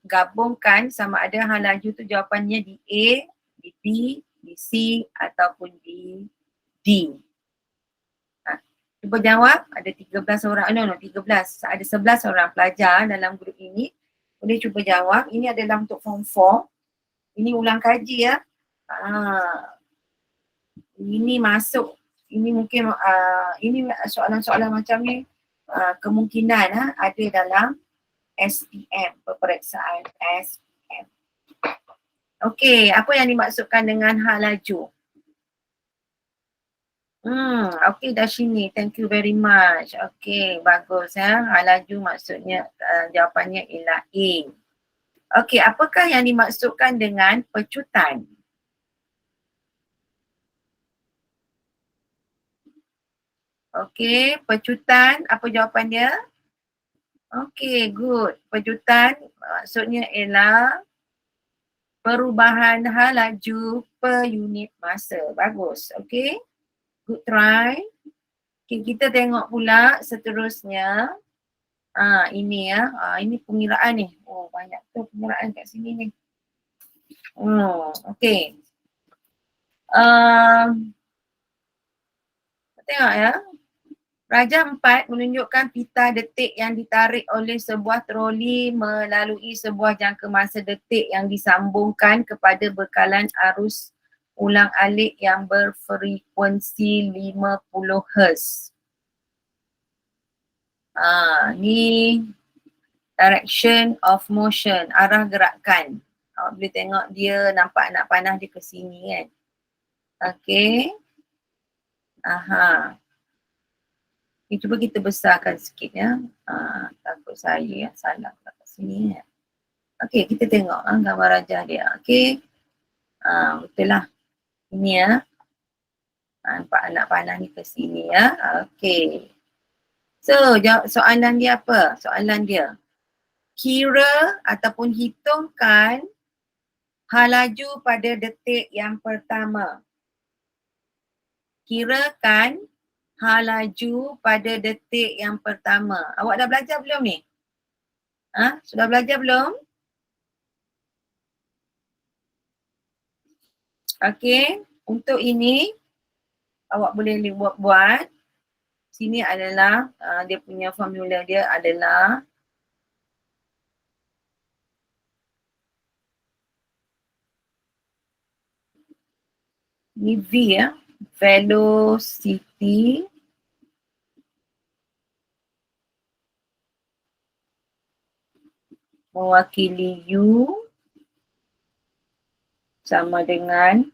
gabungkan sama ada halaju tu jawapannya di A, di B, di C ataupun di D. Cuba jawab, ada 13 orang, 13. Ada 11 orang pelajar dalam grup ini. Boleh cuba jawab, ini adalah untuk form 4. Ini ulang kaji ya. Ini masuk, ini mungkin, ini soalan-soalan macam ni kemungkinan ada dalam SPM, peperiksaan SPM. Okey, apa yang dimaksudkan dengan halaju? Okey Darshini, thank you very much. Okey, bagus ya. Halaju maksudnya jawapannya ialah A. Okey, apakah yang dimaksudkan dengan pecutan? Okey, pecutan, apa jawapan dia? Okey, good. Pecutan maksudnya ialah perubahan halaju per unit masa. Bagus, okey. Good try. Okay, kita tengok pula seterusnya. Ini ya, ini pengiraan ni. Oh, banyak tu pengiraan kat sini ni. Okey. Tengok ya. Rajah 4 menunjukkan pita detik yang ditarik oleh sebuah troli melalui sebuah jangka masa detik yang disambungkan kepada bekalan arus ulang alik yang berfrekuensi 50 Hz. Ni direction of motion, arah gerakan. Awak boleh tengok dia nampak anak panah dia ke sini kan. Okay. Cuba kita besarkan sikit ya. Takut saya yang salah kat sini ya. Okay, kita tengok gambar rajah dia. Okay. Betul lah. Ini ya. Nampak anak panah ni ke sini ya. Okay. So, soalan dia apa? Soalan dia. Kira ataupun hitungkan hal laju pada detik yang pertama. Kirakan hal laju pada detik yang pertama. Awak dah belajar belum ni? Sudah belajar belum? Okey, untuk ini awak boleh buat. Sini adalah dia punya formula dia adalah ni V ya, velocity mewakili U sama dengan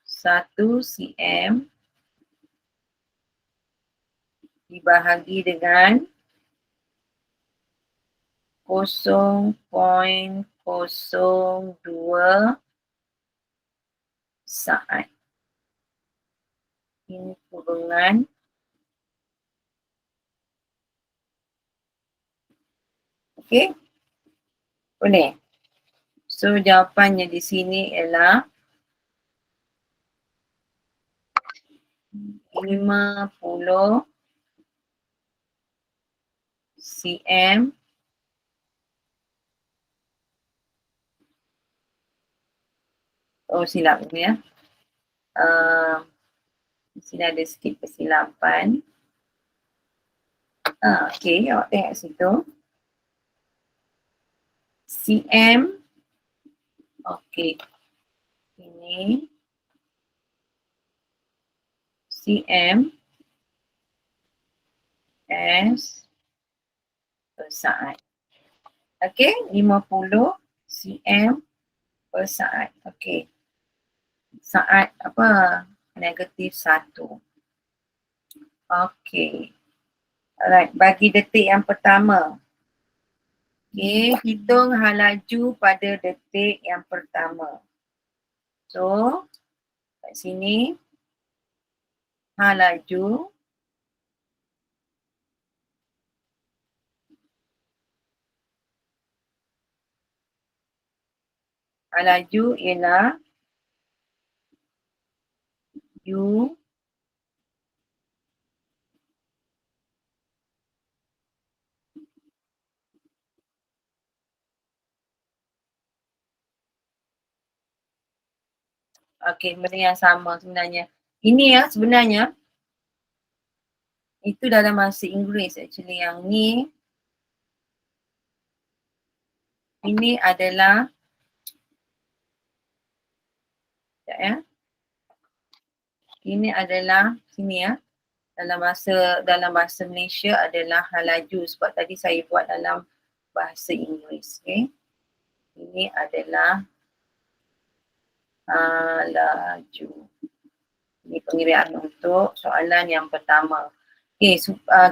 1 cm dibahagi dengan 0.02 saat. Ini kurungan okey. Boleh. So jawapannya di sini ialah 50 cm silap ni ya. Di sini ada sikit kesilapan. Okey, awak tengok situ. cm. Okey. Ini cm s per saat. Okey, 50 cm per saat. Okey. Saat apa? -1. Okey. Alright, bagi detik yang pertama. Okey, hitung hal laju pada detik yang pertama. So, kat sini hal laju ialah U okey, benda yang sama sebenarnya. Ini ya sebenarnya itu dalam bahasa Inggeris actually yang ni. Ini adalah sekejap ya. Ini adalah sini ya. Dalam bahasa Malaysia adalah hal laju sebab tadi saya buat dalam bahasa Inggeris. Okay. Ini adalah hal laju. Ini pengirian untuk soalan yang pertama. Okay,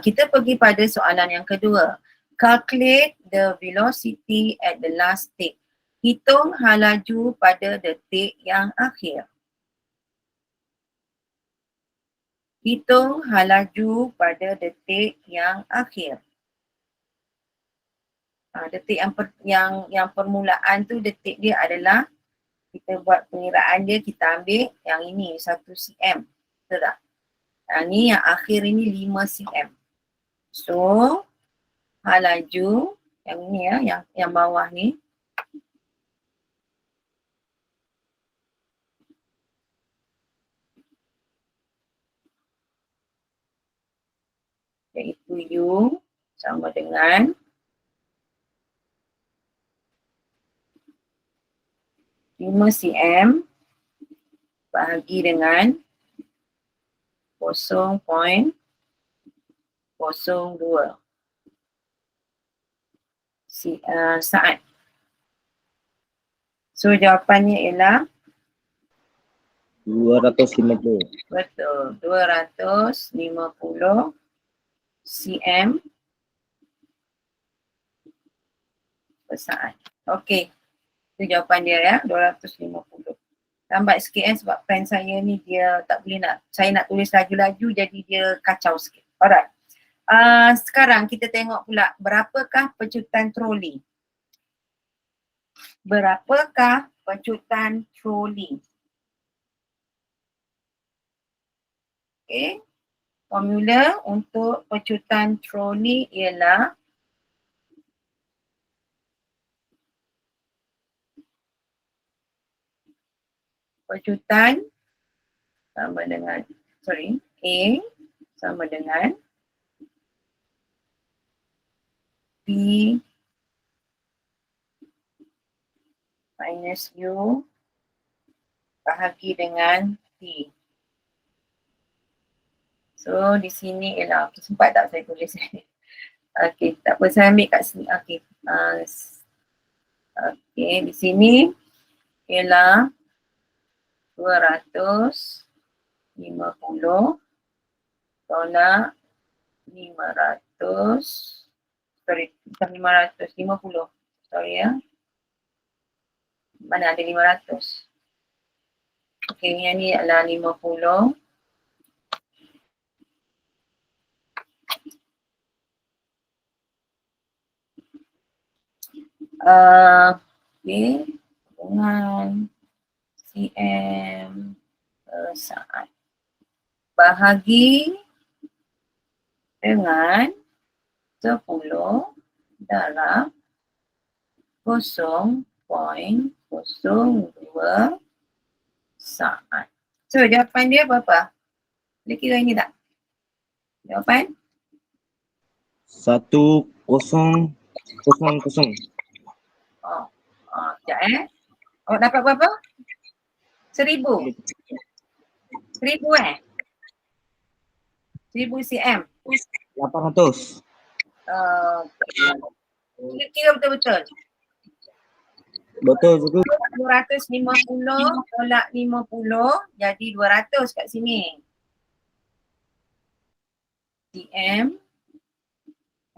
kita pergi pada soalan yang kedua. Calculate the velocity at the last tick. Hitung hal laju pada detik yang akhir. Hitung hal laju pada detik yang akhir. Detik yang permulaan tu detik dia adalah kita buat pengiraan dia, kita ambil yang ini 1 cm. Betul tak? Yang ni yang akhir ini 5 cm. So hal laju yang ni ya, yang bawah ni iaitu U sama dengan 5 cm bahagi dengan 0.02 saat. So jawapannya ialah 250. betul, 250 cm per saat. Okey, itu jawapan dia ya, 250. Lambat sikit sebab pen saya ni dia tak boleh saya nak tulis laju-laju jadi dia kacau sikit. Alright. Sekarang kita tengok pula berapakah pecutan troli. Berapakah pecutan troli? Okay. Formula untuk pecutan troli ialah pecutan sama dengan, A sama dengan B minus U bahagi dengan T. So di sini ialah, sempat tak saya tulis ni? Okey, tak apa, saya ambil kat sini. Okey. Okey, di sini ialah 250 tolak 500, bukan 550, ya. Mana ada 500? Okey, yang ni adalah 50 okey, dengan cm per saat bahagi dengan 10 darab 0.02 saat. So jawapan dia berapa? Boleh kira ini tak? Jawapan? 1000. Sekejap Awak dapat berapa? 1000. 1000 1000 cm. 800. Kira betul-betul. Betul juga. 250 tolak 50 jadi 200 kat sini. cm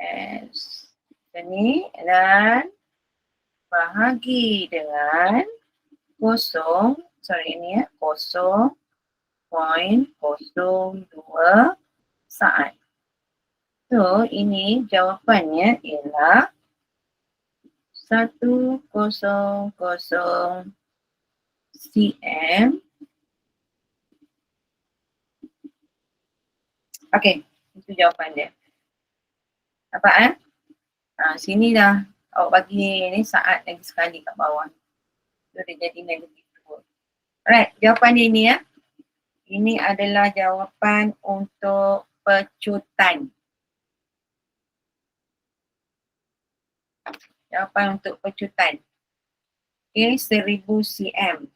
S ni dan bahagi dengan 0.02 saat. So ini jawapannya ialah 100 cm. Okey, itu jawapan dia. Nampak sini dah awak bagi ni saat lagi sekali kat bawah. So dia jadi negatif 2. Alright, jawapan dia ni ya. Ini adalah jawapan untuk pecutan. Jawapan untuk pecutan. Okay, 1000 cm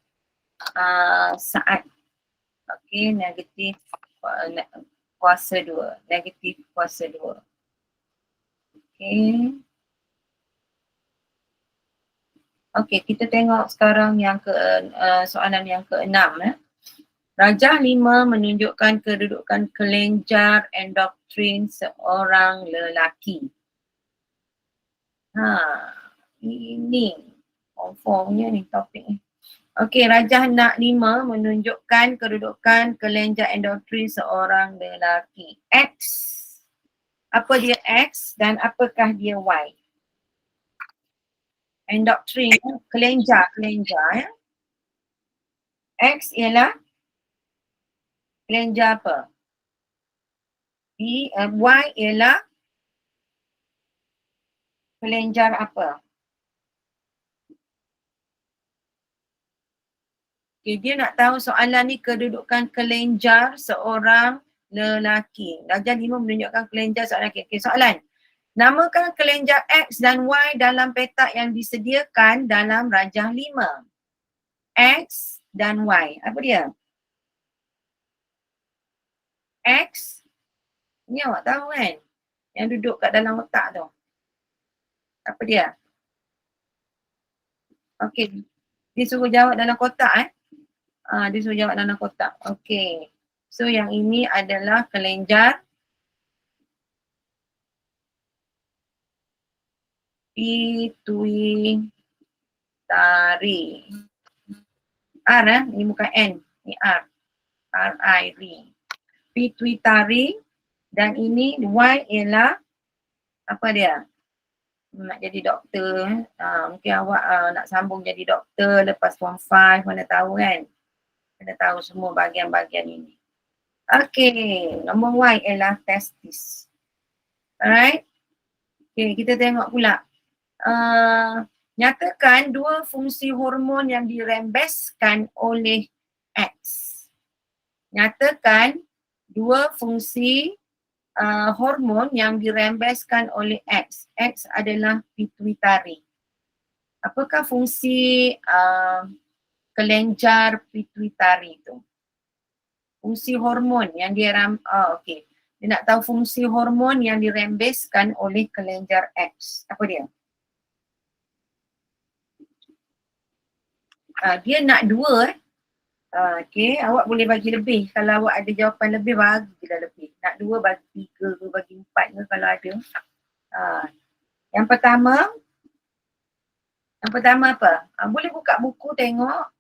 saat. Okay, negatif kuasa 2. Negatif kuasa 2. Okay. Okay, kita tengok sekarang yang soalan yang ke-6 Rajah 5 menunjukkan kedudukan kelenjar endoktrin seorang lelaki. Ini formnya ni topik ni. Okey, rajah 5 menunjukkan kedudukan kelenjar endoktrin seorang lelaki. X. Apa dia X dan apakah dia Y? Endoktrin, kelenjar ya. X ialah kelenjar apa? Y ialah kelenjar apa? Okay, dia nak tahu soalan ni kedudukan kelenjar seorang lelaki. Rajah 5 menunjukkan kelenjar seorang lelaki. Okay, soalan. Namakan kelenjar X dan Y dalam petak yang disediakan dalam rajah 5. X dan Y. Apa dia? X, ni awak tahu kan? Yang duduk kat dalam otak tu. Apa dia? Okey. Dia suruh jawab dalam kotak dia suruh jawab dalam kotak. Okey. So yang ini adalah kelenjar pituitari. R ini bukan N, ini R. R-I-R. Pituitari dan ini Y ialah apa dia? Nak jadi doktor. Mungkin awak nak sambung jadi doktor lepas form 5, mana tahu kan? Mana tahu semua bahagian-bahagian ini. Okay, nombor Y ialah testis. Alright. Okay, kita tengok pula. Nyatakan dua fungsi hormon yang dirembeskan oleh X. Nyatakan dua fungsi hormon yang dirembeskan oleh X. X adalah pituitari. Apakah fungsi kelenjar pituitari itu? Fungsi hormon yang okey. Dia nak tahu fungsi hormon yang dirembeskan oleh kelenjar X. Apa dia? Dia nak dua okey, awak boleh bagi lebih. Kalau awak ada jawapan lebih, bagilah lebih. Nak dua, bagi 3 ke, bagi 4 ke kalau ada. Yang pertama apa? Boleh buka buku tengok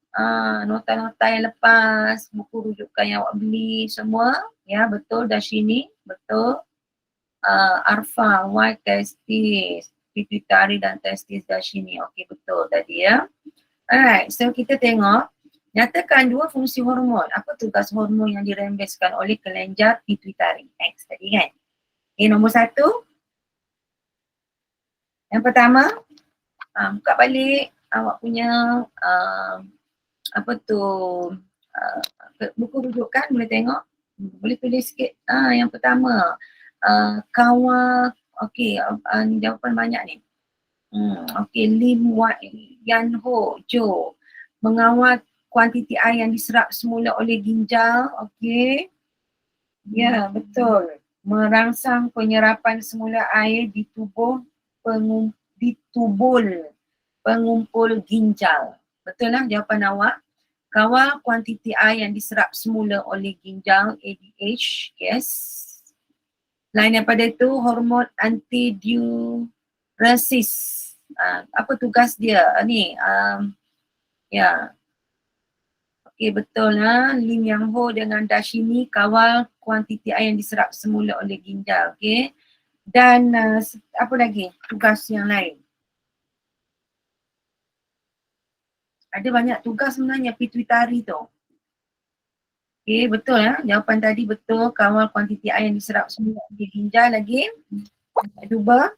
nota-nota yang lepas, buku rujukan yang awak beli semua. Ya, betul Darshini, betul. Arfa, Y testis, pituitari dan testis Darshini. Okey, betul tadi ya. Alright, so kita tengok. Nyatakan dua fungsi hormon. Apa tugas hormon yang dirembeskan oleh kelenjar pituitari? X tadi kan? Okay, nombor 1. Yang pertama, buka balik awak punya buku rujukan, boleh tengok. Boleh tulis sikit. Yang pertama, kawal, okey, jawapan banyak ni. Okey, Lim Yan Ho Jo mengawal kuantiti air yang diserap semula oleh ginjal. Okey. Ya, betul. Merangsang penyerapan semula air di tubuh pengumpul ginjal. Betul lah jawapan awak. Kawal kuantiti air yang diserap semula oleh ginjal, ADH. Yes. Lain daripada itu, hormon antidiuresis. Apa tugas dia? Ya. Okey, betul Lim Yang Ho dengan Darshini kawal kuantiti air yang diserap semula oleh ginjal. Okey. Dan apa lagi tugas yang lain? Ada banyak tugas sebenarnya pituitari tu. Okey, betul jawapan tadi betul, kawal kuantiti air yang diserap semula oleh ginjal. Lagi cuba.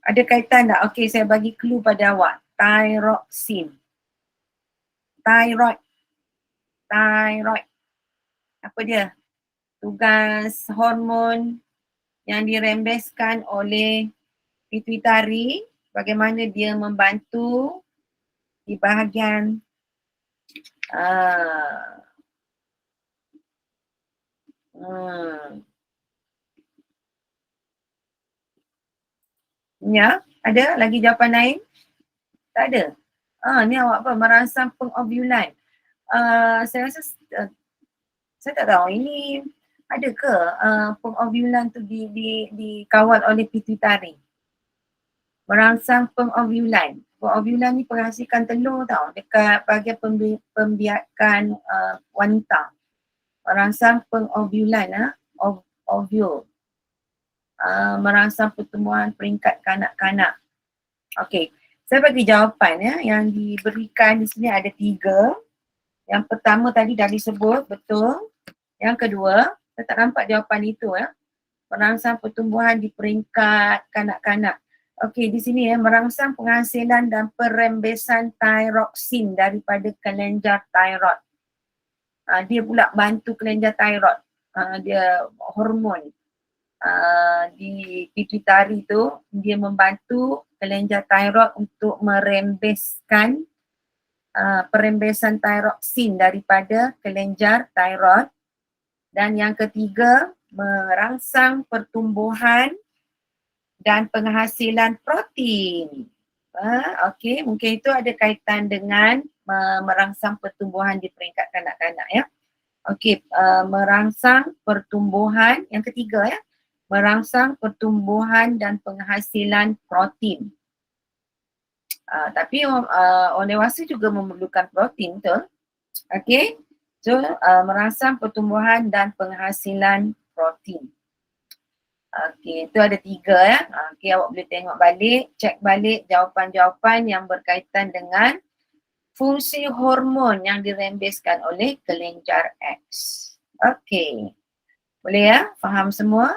Ada kaitan tak? Okey, saya bagi clue pada awak. Thyroxine. Thyroid. Apa dia? Tugas hormon yang dirembeskan oleh pituitari, bagaimana dia membantu di bahagian ya, ada lagi jawapan lain? Tak ada. Ni awak apa? Merangsang pengovulan. Saya rasa saya tak tahu ini ada ke pengovulan tu dikawal oleh pituitari. Merangsang pengovulan. Pengovulan ni penghasilkan telur tau dekat bahagian pembiakan wanita. Merangsang pengovulan ovule. Merangsang pertumbuhan peringkat kanak-kanak. Okey, saya bagi jawapan yang diberikan di sini ada 3. Yang pertama tadi dah disebut, betul. Yang kedua, saya tak nampak jawapan itu merangsang pertumbuhan di peringkat kanak-kanak. Okey, di sini merangsang penghasilan dan perembesan thyroxine daripada kelenjar thyroid. Dia pula bantu kelenjar thyroid. Dia hormon. di pituitari tu, dia membantu kelenjar thyroid untuk merembeskan perembesan thyroxin daripada kelenjar thyroid. Dan yang ketiga, merangsang pertumbuhan dan penghasilan protein. Okey, mungkin itu ada kaitan dengan merangsang pertumbuhan di peringkat kanak-kanak ya. Okey, merangsang pertumbuhan, yang ketiga ya, merangsang pertumbuhan dan penghasilan protein. Tapi orang dewasa juga memerlukan protein, betul? Okey, so merangsang pertumbuhan dan penghasilan protein. Okey, itu ada 3 ya. Okey, awak boleh tengok balik, cek balik jawapan-jawapan yang berkaitan dengan fungsi hormon yang dirembeskan oleh kelenjar X. Okey, boleh ya? Faham semua?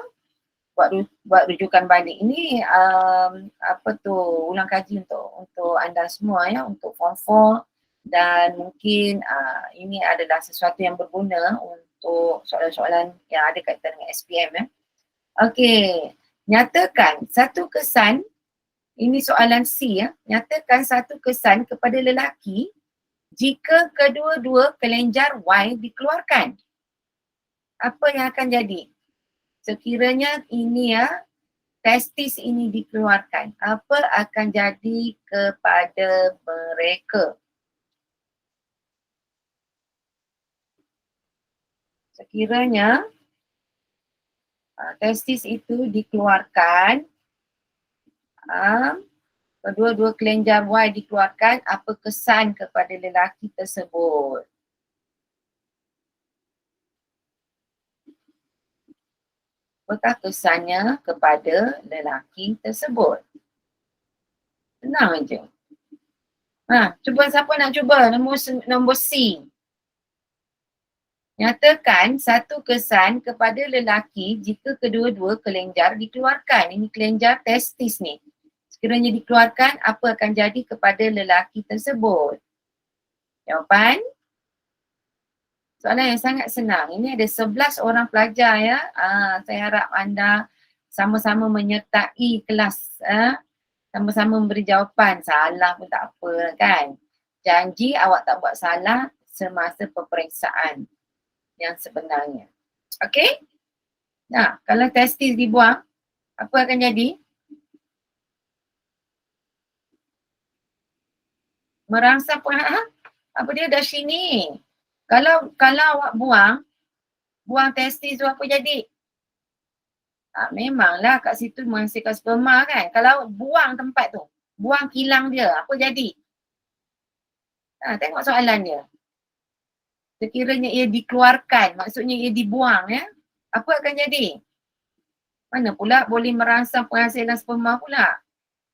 Buat rujukan balik. Ini ulang kaji untuk anda semua ya, untuk form 4, dan mungkin ini adalah sesuatu yang berguna untuk soalan-soalan yang ada kaitan dengan SPM ya. Okey, nyatakan satu kesan, ini soalan C ya, nyatakan satu kesan kepada lelaki jika kedua-dua kelenjar Y dikeluarkan. Apa yang akan jadi? Sekiranya ini ya, testis ini dikeluarkan, apa akan jadi kepada mereka? Sekiranya testis itu dikeluarkan, kedua-dua kelenjar Y dikeluarkan, apa kesan kepada lelaki tersebut? Apakah kesannya kepada lelaki tersebut? Senang je. Cuba, siapa nak cuba? Nombor C. Nyatakan satu kesan kepada lelaki jika kedua-dua kelenjar dikeluarkan. Ini kelenjar testis ni. Sekiranya dikeluarkan, apa akan jadi kepada lelaki tersebut? Jawapan? Soalan yang sangat senang. Ini ada 11 orang pelajar ya. Saya harap anda sama-sama menyertai kelas. Sama-sama memberi jawapan. Salah pun tak apa kan. Janji awak tak buat salah semasa peperiksaan yang sebenarnya. Okey? Nah, kalau testis dibuang, apa akan jadi? Merangsang apa dia dah sini. Kalau awak buang testis tu apa jadi? Memanglah kat situ menghasilkan sperma kan. Kalau buang tempat tu, buang kilang dia, apa jadi? Tengok soalan dia. Sekiranya ia dikeluarkan, maksudnya ia dibuang ya, apa akan jadi? Mana pula boleh merangsang penghasilan sperma pula?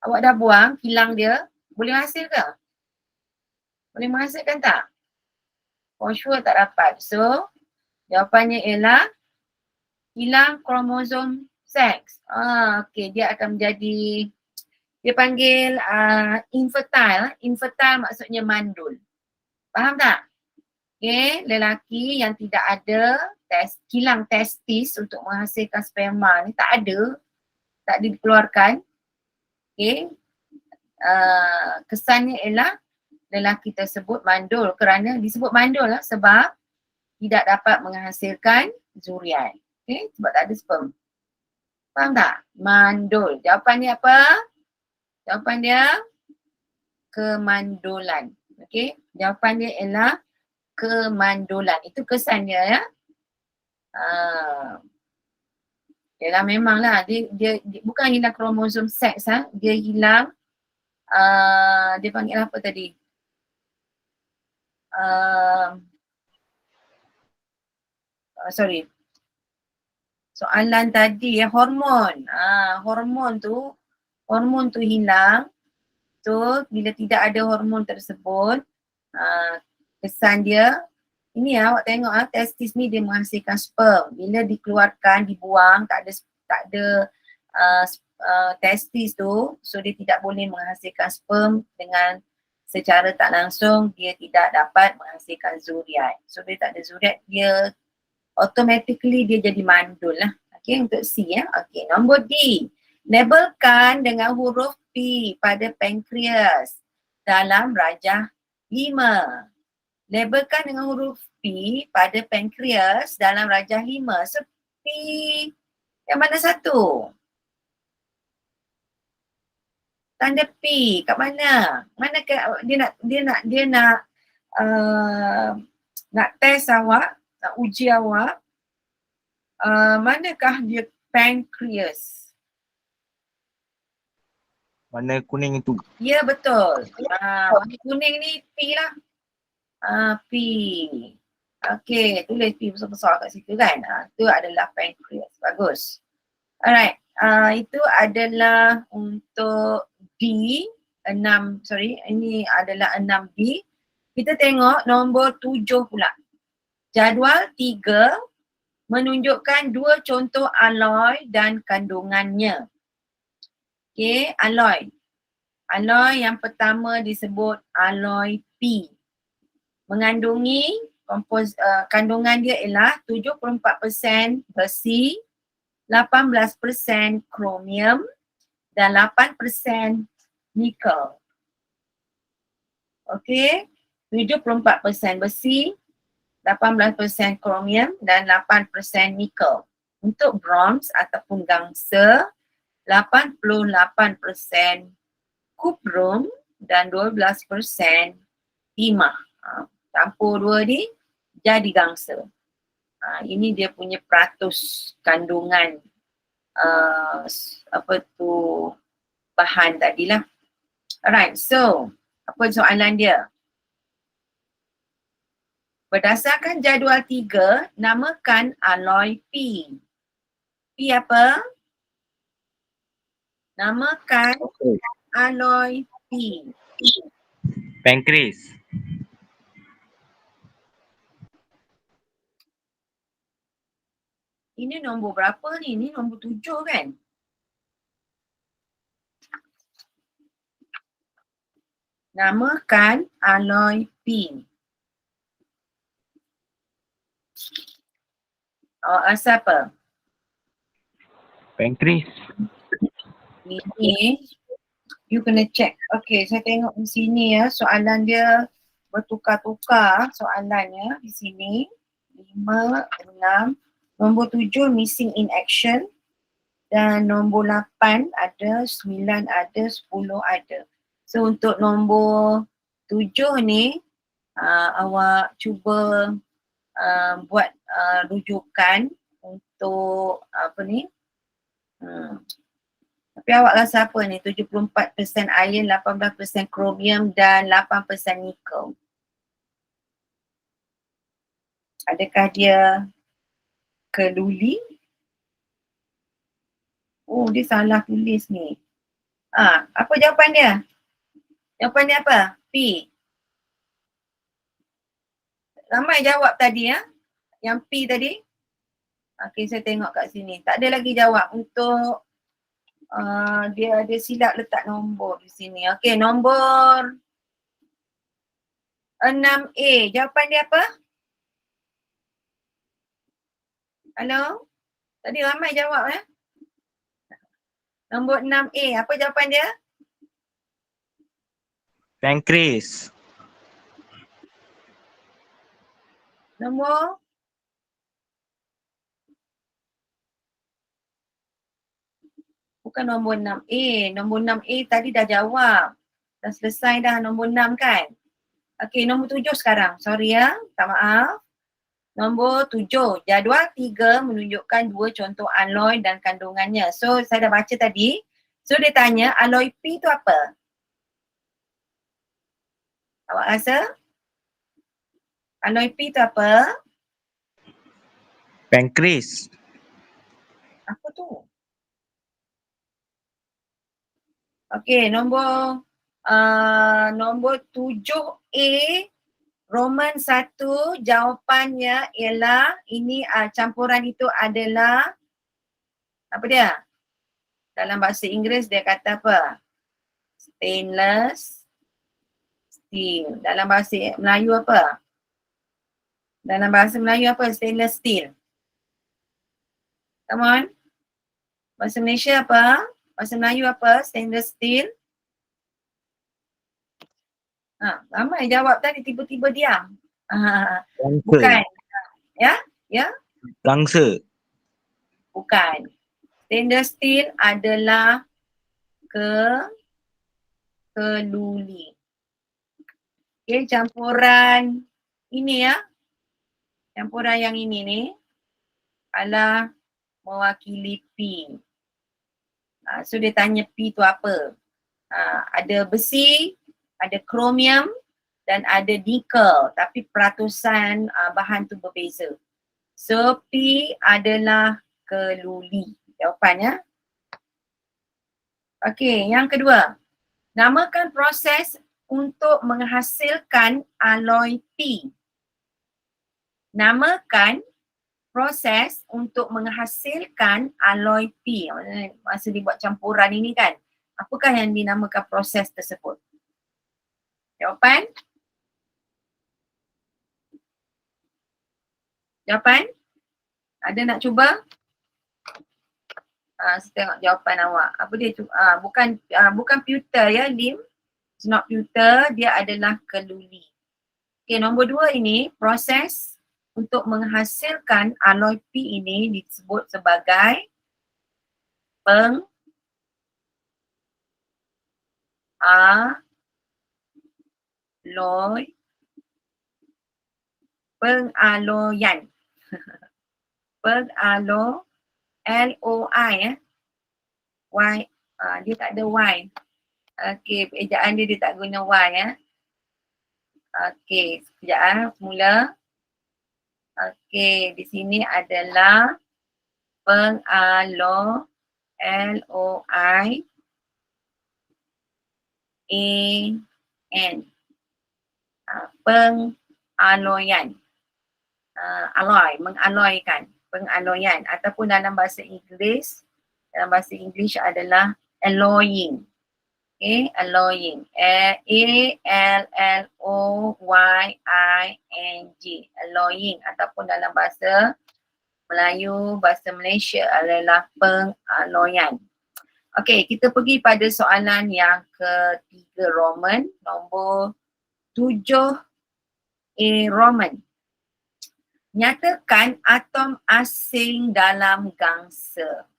Awak dah buang kilang dia, boleh hasil ke? Boleh menghasilkan tak? For sure tak dapat. So, jawapannya ialah hilang kromosom seks. Okey, dia akan menjadi, dia panggil infertile. Infertile maksudnya mandul. Faham tak? Okey, lelaki yang tidak ada kilang testis untuk menghasilkan sperma ni tak ada dikeluarkan. Okey, kesannya ialah lelaki tersebut mandul, kerana disebut mandul lah sebab tidak dapat menghasilkan zuriat. Okay, sebab tak ada sperm. Faham tak? Mandul. Jawapannya apa? Jawapan dia kemandulan. Okay, jawapan dia ialah kemandulan. Itu kesan dia ya. Yalah memanglah dia bukan hilang kromosom seks dia hilang dia panggil apa tadi? Soalan tadi hormon. Hormon tu hilang. So bila tidak ada hormon tersebut, kesan dia, ini awak tengok testis ni dia menghasilkan sperm. Bila dikeluarkan, dibuang, tak ada testis tu, so dia tidak boleh menghasilkan sperm dengan secara tak langsung, dia tidak dapat menghasilkan zuriat. So dia tak ada zuriat, dia automatically dia jadi mandul lah. Okey, untuk C ya. Okey, nombor D. Labelkan dengan huruf P pada pankreas dalam rajah 5. Labelkan dengan huruf P pada pankreas dalam rajah 5. So, P yang mana satu? Tanda P kat mana? Mana ke dia nak nak test awak, nak uji awak. Manakah dia pankreas? Mana kuning itu? Ya betul. Warna kuning ni P lah. P. Okey, tulis P besar-besar kat situ kan. Itu adalah pankreas. Bagus. Alright. Itu adalah untuk D. Ini adalah 6D. Kita tengok nombor 7 pula. Jadual 3 menunjukkan 2 contoh alloy dan kandungannya. Okey, alloy. Alloy yang pertama disebut alloy P. Mengandungi kandungan dia ialah 74% besi, 18% kromium dan 8% nikel. Okey, 74% besi, 18% kromium dan 8% nikel. Untuk bronze ataupun gangsa, 88% kuprum dan 12% timah. Campur dua ni jadi gangsa. Ini dia punya peratus kandungan bahan tadilah. Alright, so apa soalan dia? Berdasarkan jadual 3, namakan alloy P. P apa? Namakan alloy P. Pankreas. Ini nombor berapa ni? Ini nombor 7 kan? Namakan alloy P. Asal apa? Pankreas. Ini you kena check. Okay, saya tengok di sini ya, soalan dia bertukar-tukar soalannya di sini. 5, 6, nombor 7 missing in action dan nombor 8 ada, 9 ada, 10 ada. So untuk nombor 7 ni awak cuba buat rujukan untuk apa ni? Tapi awak rasa apa ni? 74% iron, 18% kromium dan 8% nikel. Adakah dia keluli? Oh, dia salah tulis ni. Apa jawapan dia? Jawapan dia apa? P. Ramai jawab tadi ya. Yang P tadi. Okay, saya tengok kat sini. Tak ada lagi jawab untuk dia ada silap letak nombor di sini. Okay, nombor 6A. Jawapan dia apa? Halo? Tadi ramai jawab ya. Nombor 6A. Apa jawapan dia? Pankreas. Nombor? Bukan nombor 6A. Nombor 6A tadi dah jawab. Dah selesai dah nombor 6 kan? Okey, nombor 7 sekarang. Sorry ya, tak maaf. Nombor 7. Jadual 3 menunjukkan 2 contoh alloy dan kandungannya. So, saya dah baca tadi. So, dia tanya alloy P tu apa? Awak rasa? Alloy P tu apa? Pankreas. Apa tu? Okey, nombor 7A Roman 1 jawapannya ialah ini campuran itu adalah apa dia? Dalam bahasa Inggeris dia kata apa? Stainless steel. Dalam bahasa Melayu apa? Dalam bahasa Melayu apa? Stainless steel. Come on. Bahasa Malaysia apa? Bahasa Melayu apa? Stainless steel. Ramai jawab tadi tiba-tiba diam. Bukan. Ya? Gangsa. Bukan. Stainless steel adalah keluli. Okay, campuran ini ya. Campuran yang ini ni adalah mewakili P. So dia tanya P tu apa? Ada besi, ada kromium dan ada nikel, tapi peratusan bahan tu berbeza. So P adalah keluli. Jawapannya. Okey, yang kedua. Namakan proses untuk menghasilkan alloy P. Namakan proses untuk menghasilkan alloy P. Masa dibuat campuran ini kan, apakah yang dinamakan proses tersebut? Jawapan? Jawapan? Ada nak cuba? Saya tengok jawapan awak. Apa dia tu? Bukan pewter ya, Lim. It's not pewter, dia adalah keluli. Okay, nombor 2 ini, proses untuk menghasilkan alloy P ini disebut sebagai pengaloyan. L-O-I Y, dia tak ada Y. Okey, ejaan dia tak guna Y ya. Okey, sekejap semula. Okey, di sini adalah pengaloy, L-O-I-A-N. Pengaloyan. Alloy, mengaloykan. Pengaloyan ataupun dalam bahasa Inggeris adalah alloying. Okay, alloying. A-L-L-O-Y-I-N-G. Alloying ataupun dalam bahasa Melayu, bahasa Malaysia adalah pengaloyan. Okay, kita pergi pada soalan yang ketiga Roman, nombor 7A Roman. Nyatakan atom asing dalam gangsa.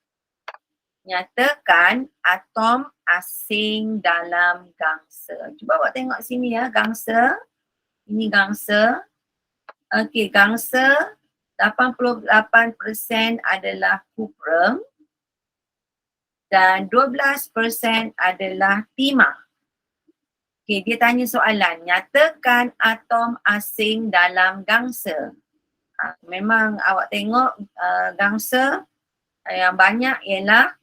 Nyatakan atom asing dalam gangsa. Cuba awak tengok sini ya, gangsa. Ini gangsa. Okey, gangsa 88% adalah kuprum dan 12% adalah timah. Okey, dia tanya soalan, nyatakan atom asing dalam gangsa. Memang awak tengok gangsa yang banyak ialah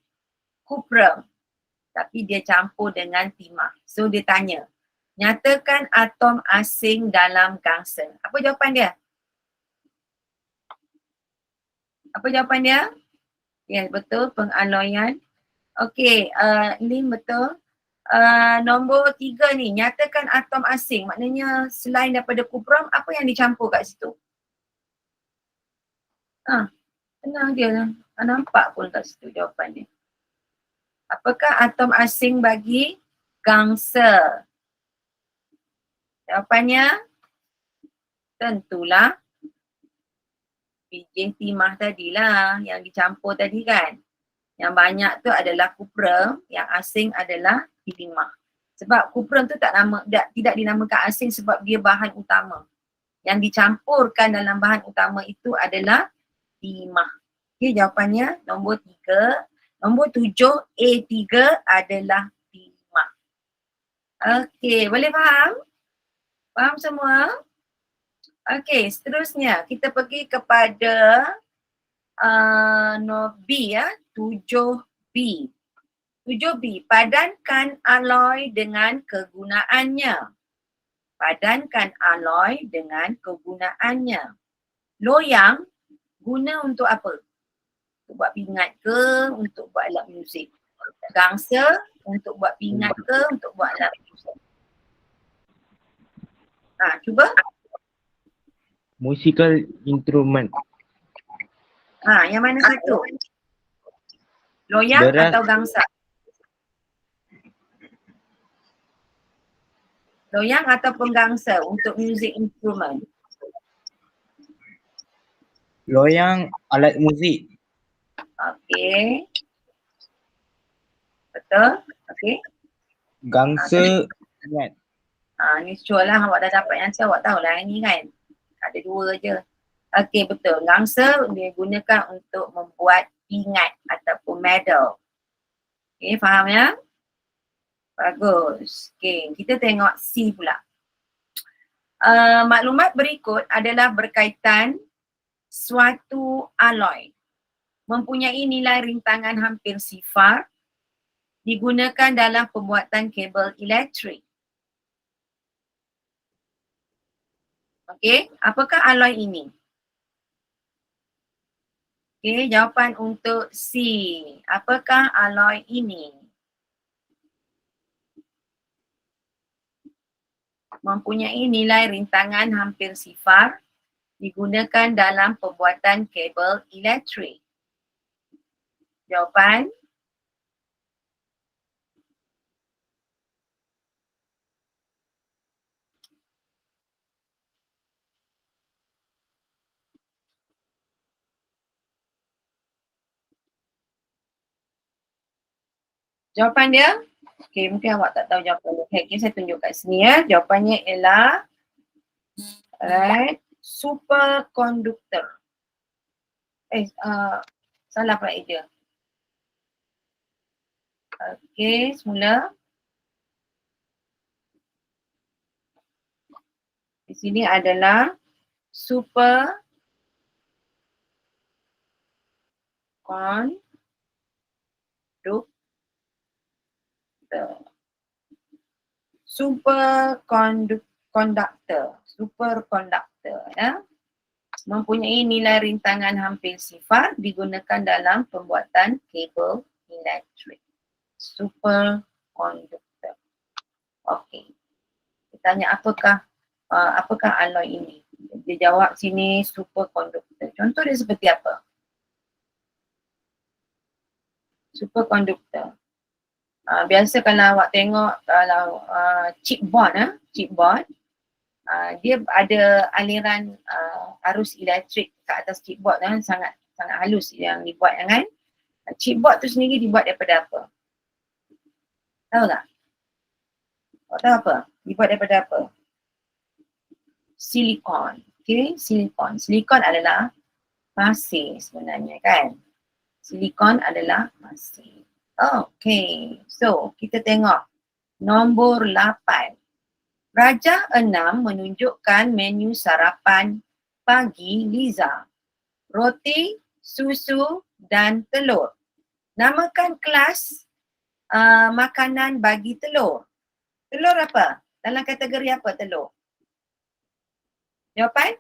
kuprum, tapi dia campur dengan timah. So dia tanya, nyatakan atom asing dalam gangsa. Apa jawapan dia? Apa jawapan dia? Ya, betul, pengaloyan. Okey, Lim betul. Nombor 3 ni, nyatakan atom asing. Maknanya selain daripada kuprum, apa yang dicampur kat situ? Senang dia lah. Nampak pun kat situ jawapan dia. Apakah atom asing bagi gangsa? Jawapannya tentulah biji timah tadilah yang dicampur tadi kan. Yang banyak tu adalah kuprum, yang asing adalah timah. Sebab kuprum tu tidak dinamakan asing sebab dia bahan utama. Yang dicampurkan dalam bahan utama itu adalah timah. Okey, jawapannya nombor 3. Nombor 7, A3 adalah timah. Okey, boleh faham? Faham semua? Okey, seterusnya kita pergi kepada B ya, 7B. 7B, padankan alloy dengan kegunaannya. Padankan alloy dengan kegunaannya. Loyang guna untuk apa? Untuk buat pingat ke, untuk buat alat muzik? Gangsa untuk buat pingat ke, untuk buat alat muzik? Cuba. Musical instrument. Yang mana satu? Loyang Beras. atau gangsa? Loyang ataupun gangsa untuk music instrument? Loyang alat muzik. Okey. Betul? Okey. Gangsa ingat. Ni sure lah awak dah dapat answer, awak tahulah yang ni kan. Ada 2 je. Okey, betul. Gangsa digunakan untuk membuat pingat ataupun medal. Okey, faham ya? Bagus. Okey, kita tengok C pula. Maklumat berikut adalah berkaitan suatu alloy mempunyai nilai rintangan hampir sifar digunakan dalam pembuatan kabel elektrik. Okey, apakah alloy ini? Okey, jawapan untuk C. Apakah alloy ini? Mempunyai nilai rintangan hampir sifar digunakan dalam pembuatan kabel elektrik. Jawapan? Jawapan dia? Okey, mungkin awak tak tahu jawapan dia. Okay, saya tunjuk kat sini ya. Jawapannya ialah superconductor. Salah pula dia. Okey, semula. Di sini adalah superconductor. Superconductor ya. Mempunyai nilai rintangan hampir sifar digunakan dalam pembuatan kabel elektrik. Superconductor. Okey. Kita tanya apakah alloy ini? Dia jawab sini superconductor. Contoh dia seperti apa? Superconductor. Biasa kalau awak tengok kalau chipboard, dia ada aliran arus elektrik kat atas chipboard kan, sangat halus yang dibuat kan. Chipboard tu sendiri dibuat daripada apa? Tahu tak? Awak tahu apa? Dibuat daripada apa? Silikon. Okay, silikon. Silikon adalah pasir sebenarnya kan. Silikon adalah pasir. Okay, so kita tengok nombor 8. Rajah 6 menunjukkan menu sarapan pagi Liza. Roti, susu dan telur. Namakan kelas makanan bagi telur. Telur apa? Dalam kategori apa telur? Jawapan?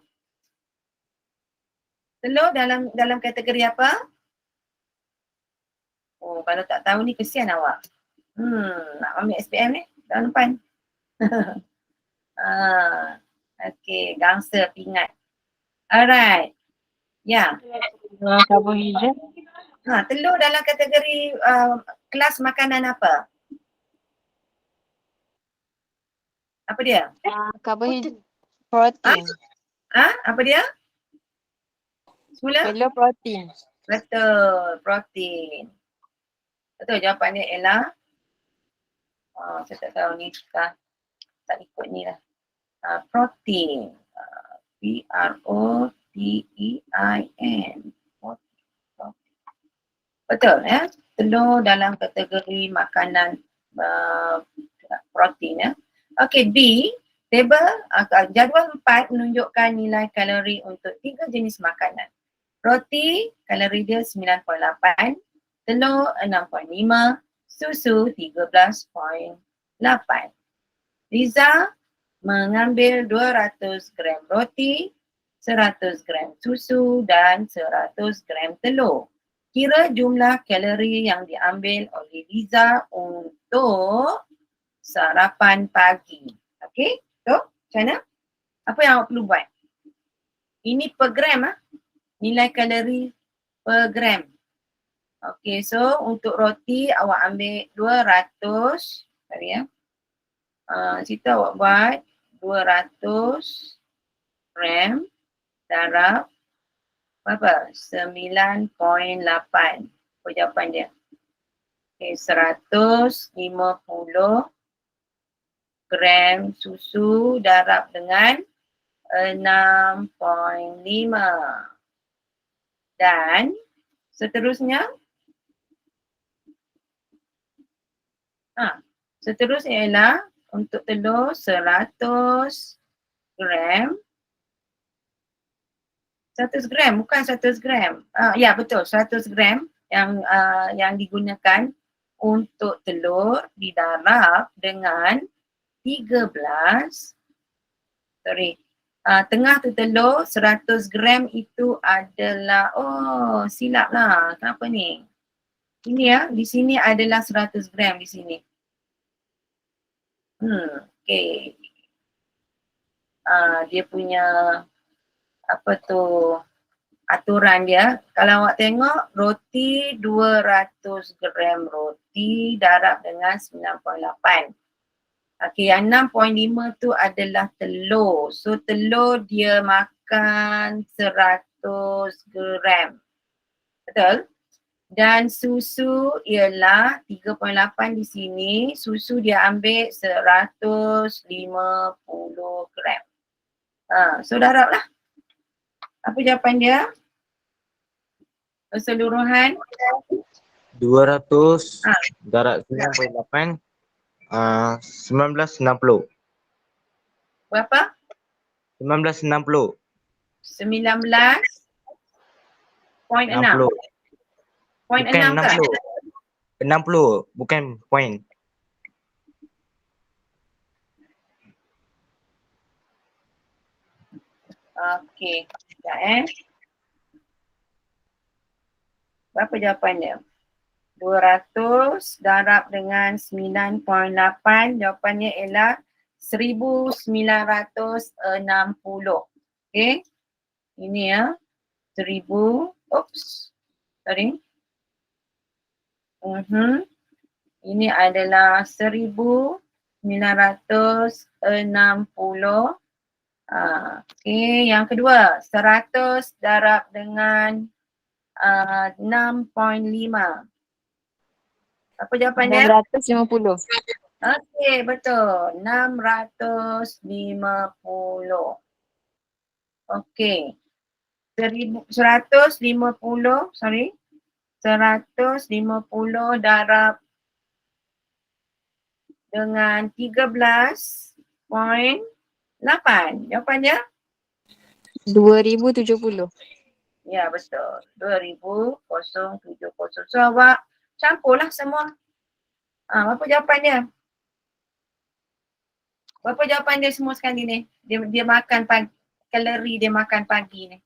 Telur dalam kategori apa? Oh, kalau tak tahu ni kesian awak. Nak ambil SPM ni tahun depan. Okay, gangsa pingat. Alright. Ya. Karbohidrat. Telur dalam kategori kelas makanan apa? Apa dia? Karbohidrat. Protein. Apa dia? Semula? Telur protein. Betul, protein. Betul, jawapan dia ialah saya tak tahu ni tak ikut ni lah. Protein. P-R-O-T-E-I-N. Betul ya. Telur dalam kategori makanan protein ya. Okey, B. Jadual 4 menunjukkan nilai kalori untuk 3 jenis makanan. Roti, kalori dia 9.8. Telur 6.5. Susu 13.8. Liza mengambil 200 gram roti, 100 gram susu dan 100 gram telur. Kira jumlah kalori yang diambil oleh Liza untuk sarapan pagi. Okey, so macam mana? Apa yang awak perlu buat? Ini per gram nilai kalori per gram. Okey, so untuk roti awak ambil 200, sorry ya. Situ awak buat 200 gram darab berapa? 9.8. Apa jawapan dia? Okey, 150 gram susu darab dengan 6.5. Dan seterusnya, seterusnya ialah untuk telur 100 gram. 100 gram, bukan 100 gram. Ya betul, 100 gram yang digunakan untuk telur didarab dengan 13, tengah tu telur 100 gram itu adalah, silap lah, kenapa ni? Ini ya, di sini adalah 100 gram di sini. Okay. Dia punya apa tu aturan dia. Kalau awak tengok roti 200 gram roti darab dengan 9.8. Okey, yang 6.5 tu adalah telur. So telur dia makan 100 gram. Betul? Dan susu ialah 3.8 di sini. Susu dia ambil 150 gram. So darab lah. Apa jawapan dia? Keseluruhan 200 darab 9.8 1960. berapa? 1960. 19.6. Point Bukan 6 ke? 60. Bukan point. Okey. Sekejap Berapa jawapan dia? 200 darab dengan 9.8, jawapannya ialah 1960. Okey. Ini ya. 1000. Sorry. Ini adalah 1960. Okey, yang kedua 100 darab dengan 6.5. Apa jawapan dia? 650. Okey, betul. 650. Okey. 150 darab dengan 13.8. Jawapannya? 2070. Ya, betul. 2070. So awak campurlah semua. Berapa jawapan dia? Berapa jawapan dia semua sekali ni? Dia makan pagi, kalori dia makan pagi ni.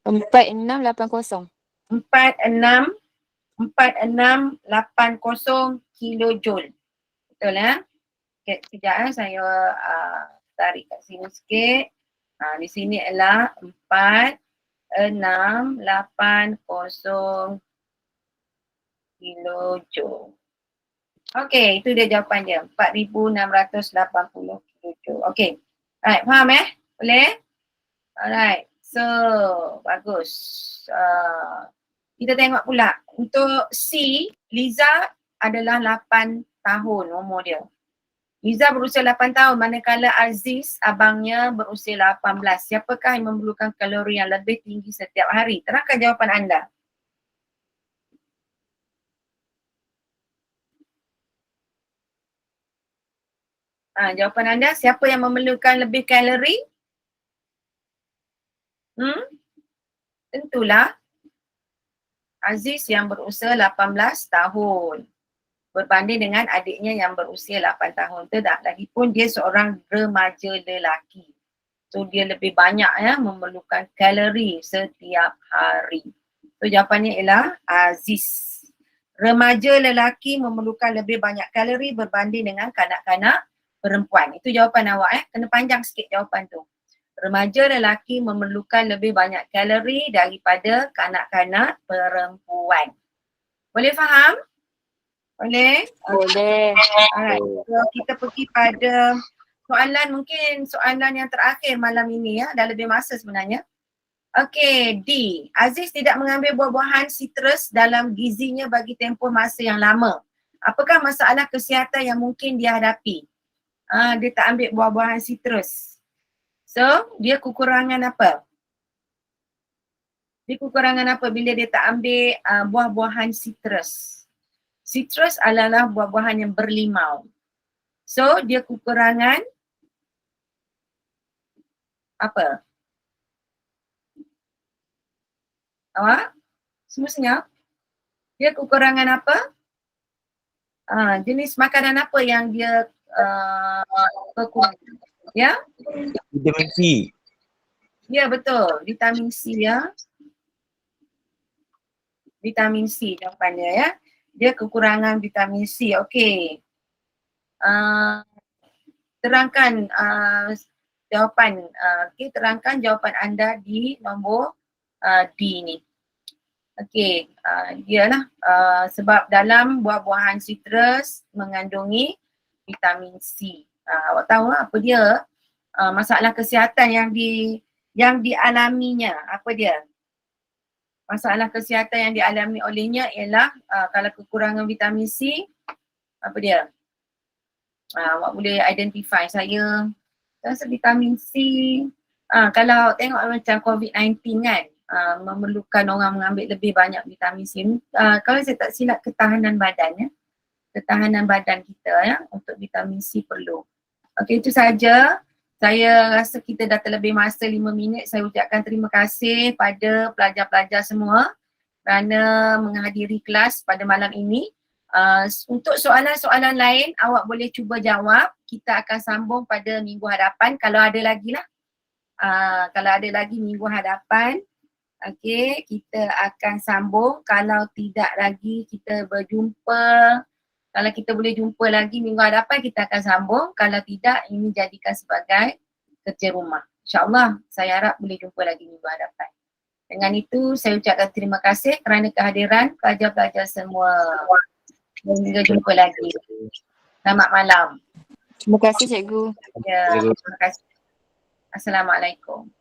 4680. 4680 kilojoule. Betul ya? Okay, sekejap saya tarik kat sini sikit. Di sini ialah 4680 kilojoule. Okey, itu dia jawapan dia. 4680 kilojoule. Okey. Alright, faham Boleh? Alright. So, bagus. Kita tengok pula. Untuk C, Liza adalah 8 tahun umur dia. Liza berusia 8 tahun manakala Aziz, abangnya berusia 18. Siapakah yang memerlukan kalori yang lebih tinggi setiap hari? Terangkan jawapan anda. Jawapan anda, siapa yang memerlukan lebih kalori? Tentulah Aziz yang berusia 18 tahun berbanding dengan adiknya yang berusia 8 tahun. Tidak, lagipun dia seorang remaja lelaki. So dia lebih banyak memerlukan kalori setiap hari. So jawapannya ialah Aziz. Remaja lelaki memerlukan lebih banyak kalori berbanding dengan kanak-kanak perempuan. Itu jawapan awak Kena panjang sikit jawapan tu. Remaja lelaki memerlukan lebih banyak kalori daripada kanak-kanak perempuan. Boleh faham? Boleh? Boleh. Alright, so kita pergi pada soalan, mungkin soalan yang terakhir malam ini ya, dah lebih masa sebenarnya. Okey, D. Aziz tidak mengambil buah-buahan sitrus dalam gizinya bagi tempoh masa yang lama. Apakah masalah kesihatan yang mungkin dia hadapi? Dia tak ambil buah-buahan sitrus. So, dia kekurangan apa? Dia kekurangan apa bila dia tak ambil buah-buahan sitrus? Sitrus adalah buah-buahan yang berlimau. So, dia kekurangan apa? Awak? Semua senyap? Dia kekurangan apa? Jenis makanan apa yang dia kekurangan? Ya? Vitamin C. Ya, betul. Vitamin C ya. Vitamin C jawapannya ya. Dia kekurangan vitamin C. Okey. Terangkan jawapan. Okey, terangkan jawapan anda di nombor D ni. Okey, dialah sebab dalam buah-buahan sitrus mengandungi vitamin C. Awak tahu apa dia? Masalah kesihatan yang dialaminya, apa dia? Masalah kesihatan yang dialami olehnya ialah kalau kekurangan vitamin C, apa dia? Awak boleh identify. Saya rasa vitamin C, kalau tengok macam COVID-19 kan, memerlukan orang mengambil lebih banyak vitamin C. Kalau saya tak silap ketahanan badan ya. Ketahanan badan kita ya untuk vitamin C perlu. Okey, itu saja. Saya rasa kita dah terlebih masa 5 minit. Saya ucapkan terima kasih pada pelajar-pelajar semua kerana menghadiri kelas pada malam ini. Untuk soalan-soalan lain awak boleh cuba jawab. Kita akan sambung pada minggu hadapan kalau ada lagi lah. Kalau ada lagi minggu hadapan. Okey, kita akan sambung. Kalau tidak lagi kita berjumpa. Kalau kita boleh jumpa lagi minggu hadapan kita akan sambung. Kalau tidak ini jadikan sebagai kerja rumah. InsyaAllah saya harap boleh jumpa lagi minggu hadapan. Dengan itu saya ucapkan terima kasih kerana kehadiran pelajar-pelajar semua. Dan hingga jumpa lagi. Selamat malam. Terima kasih cikgu. Ya, terima kasih. Assalamualaikum.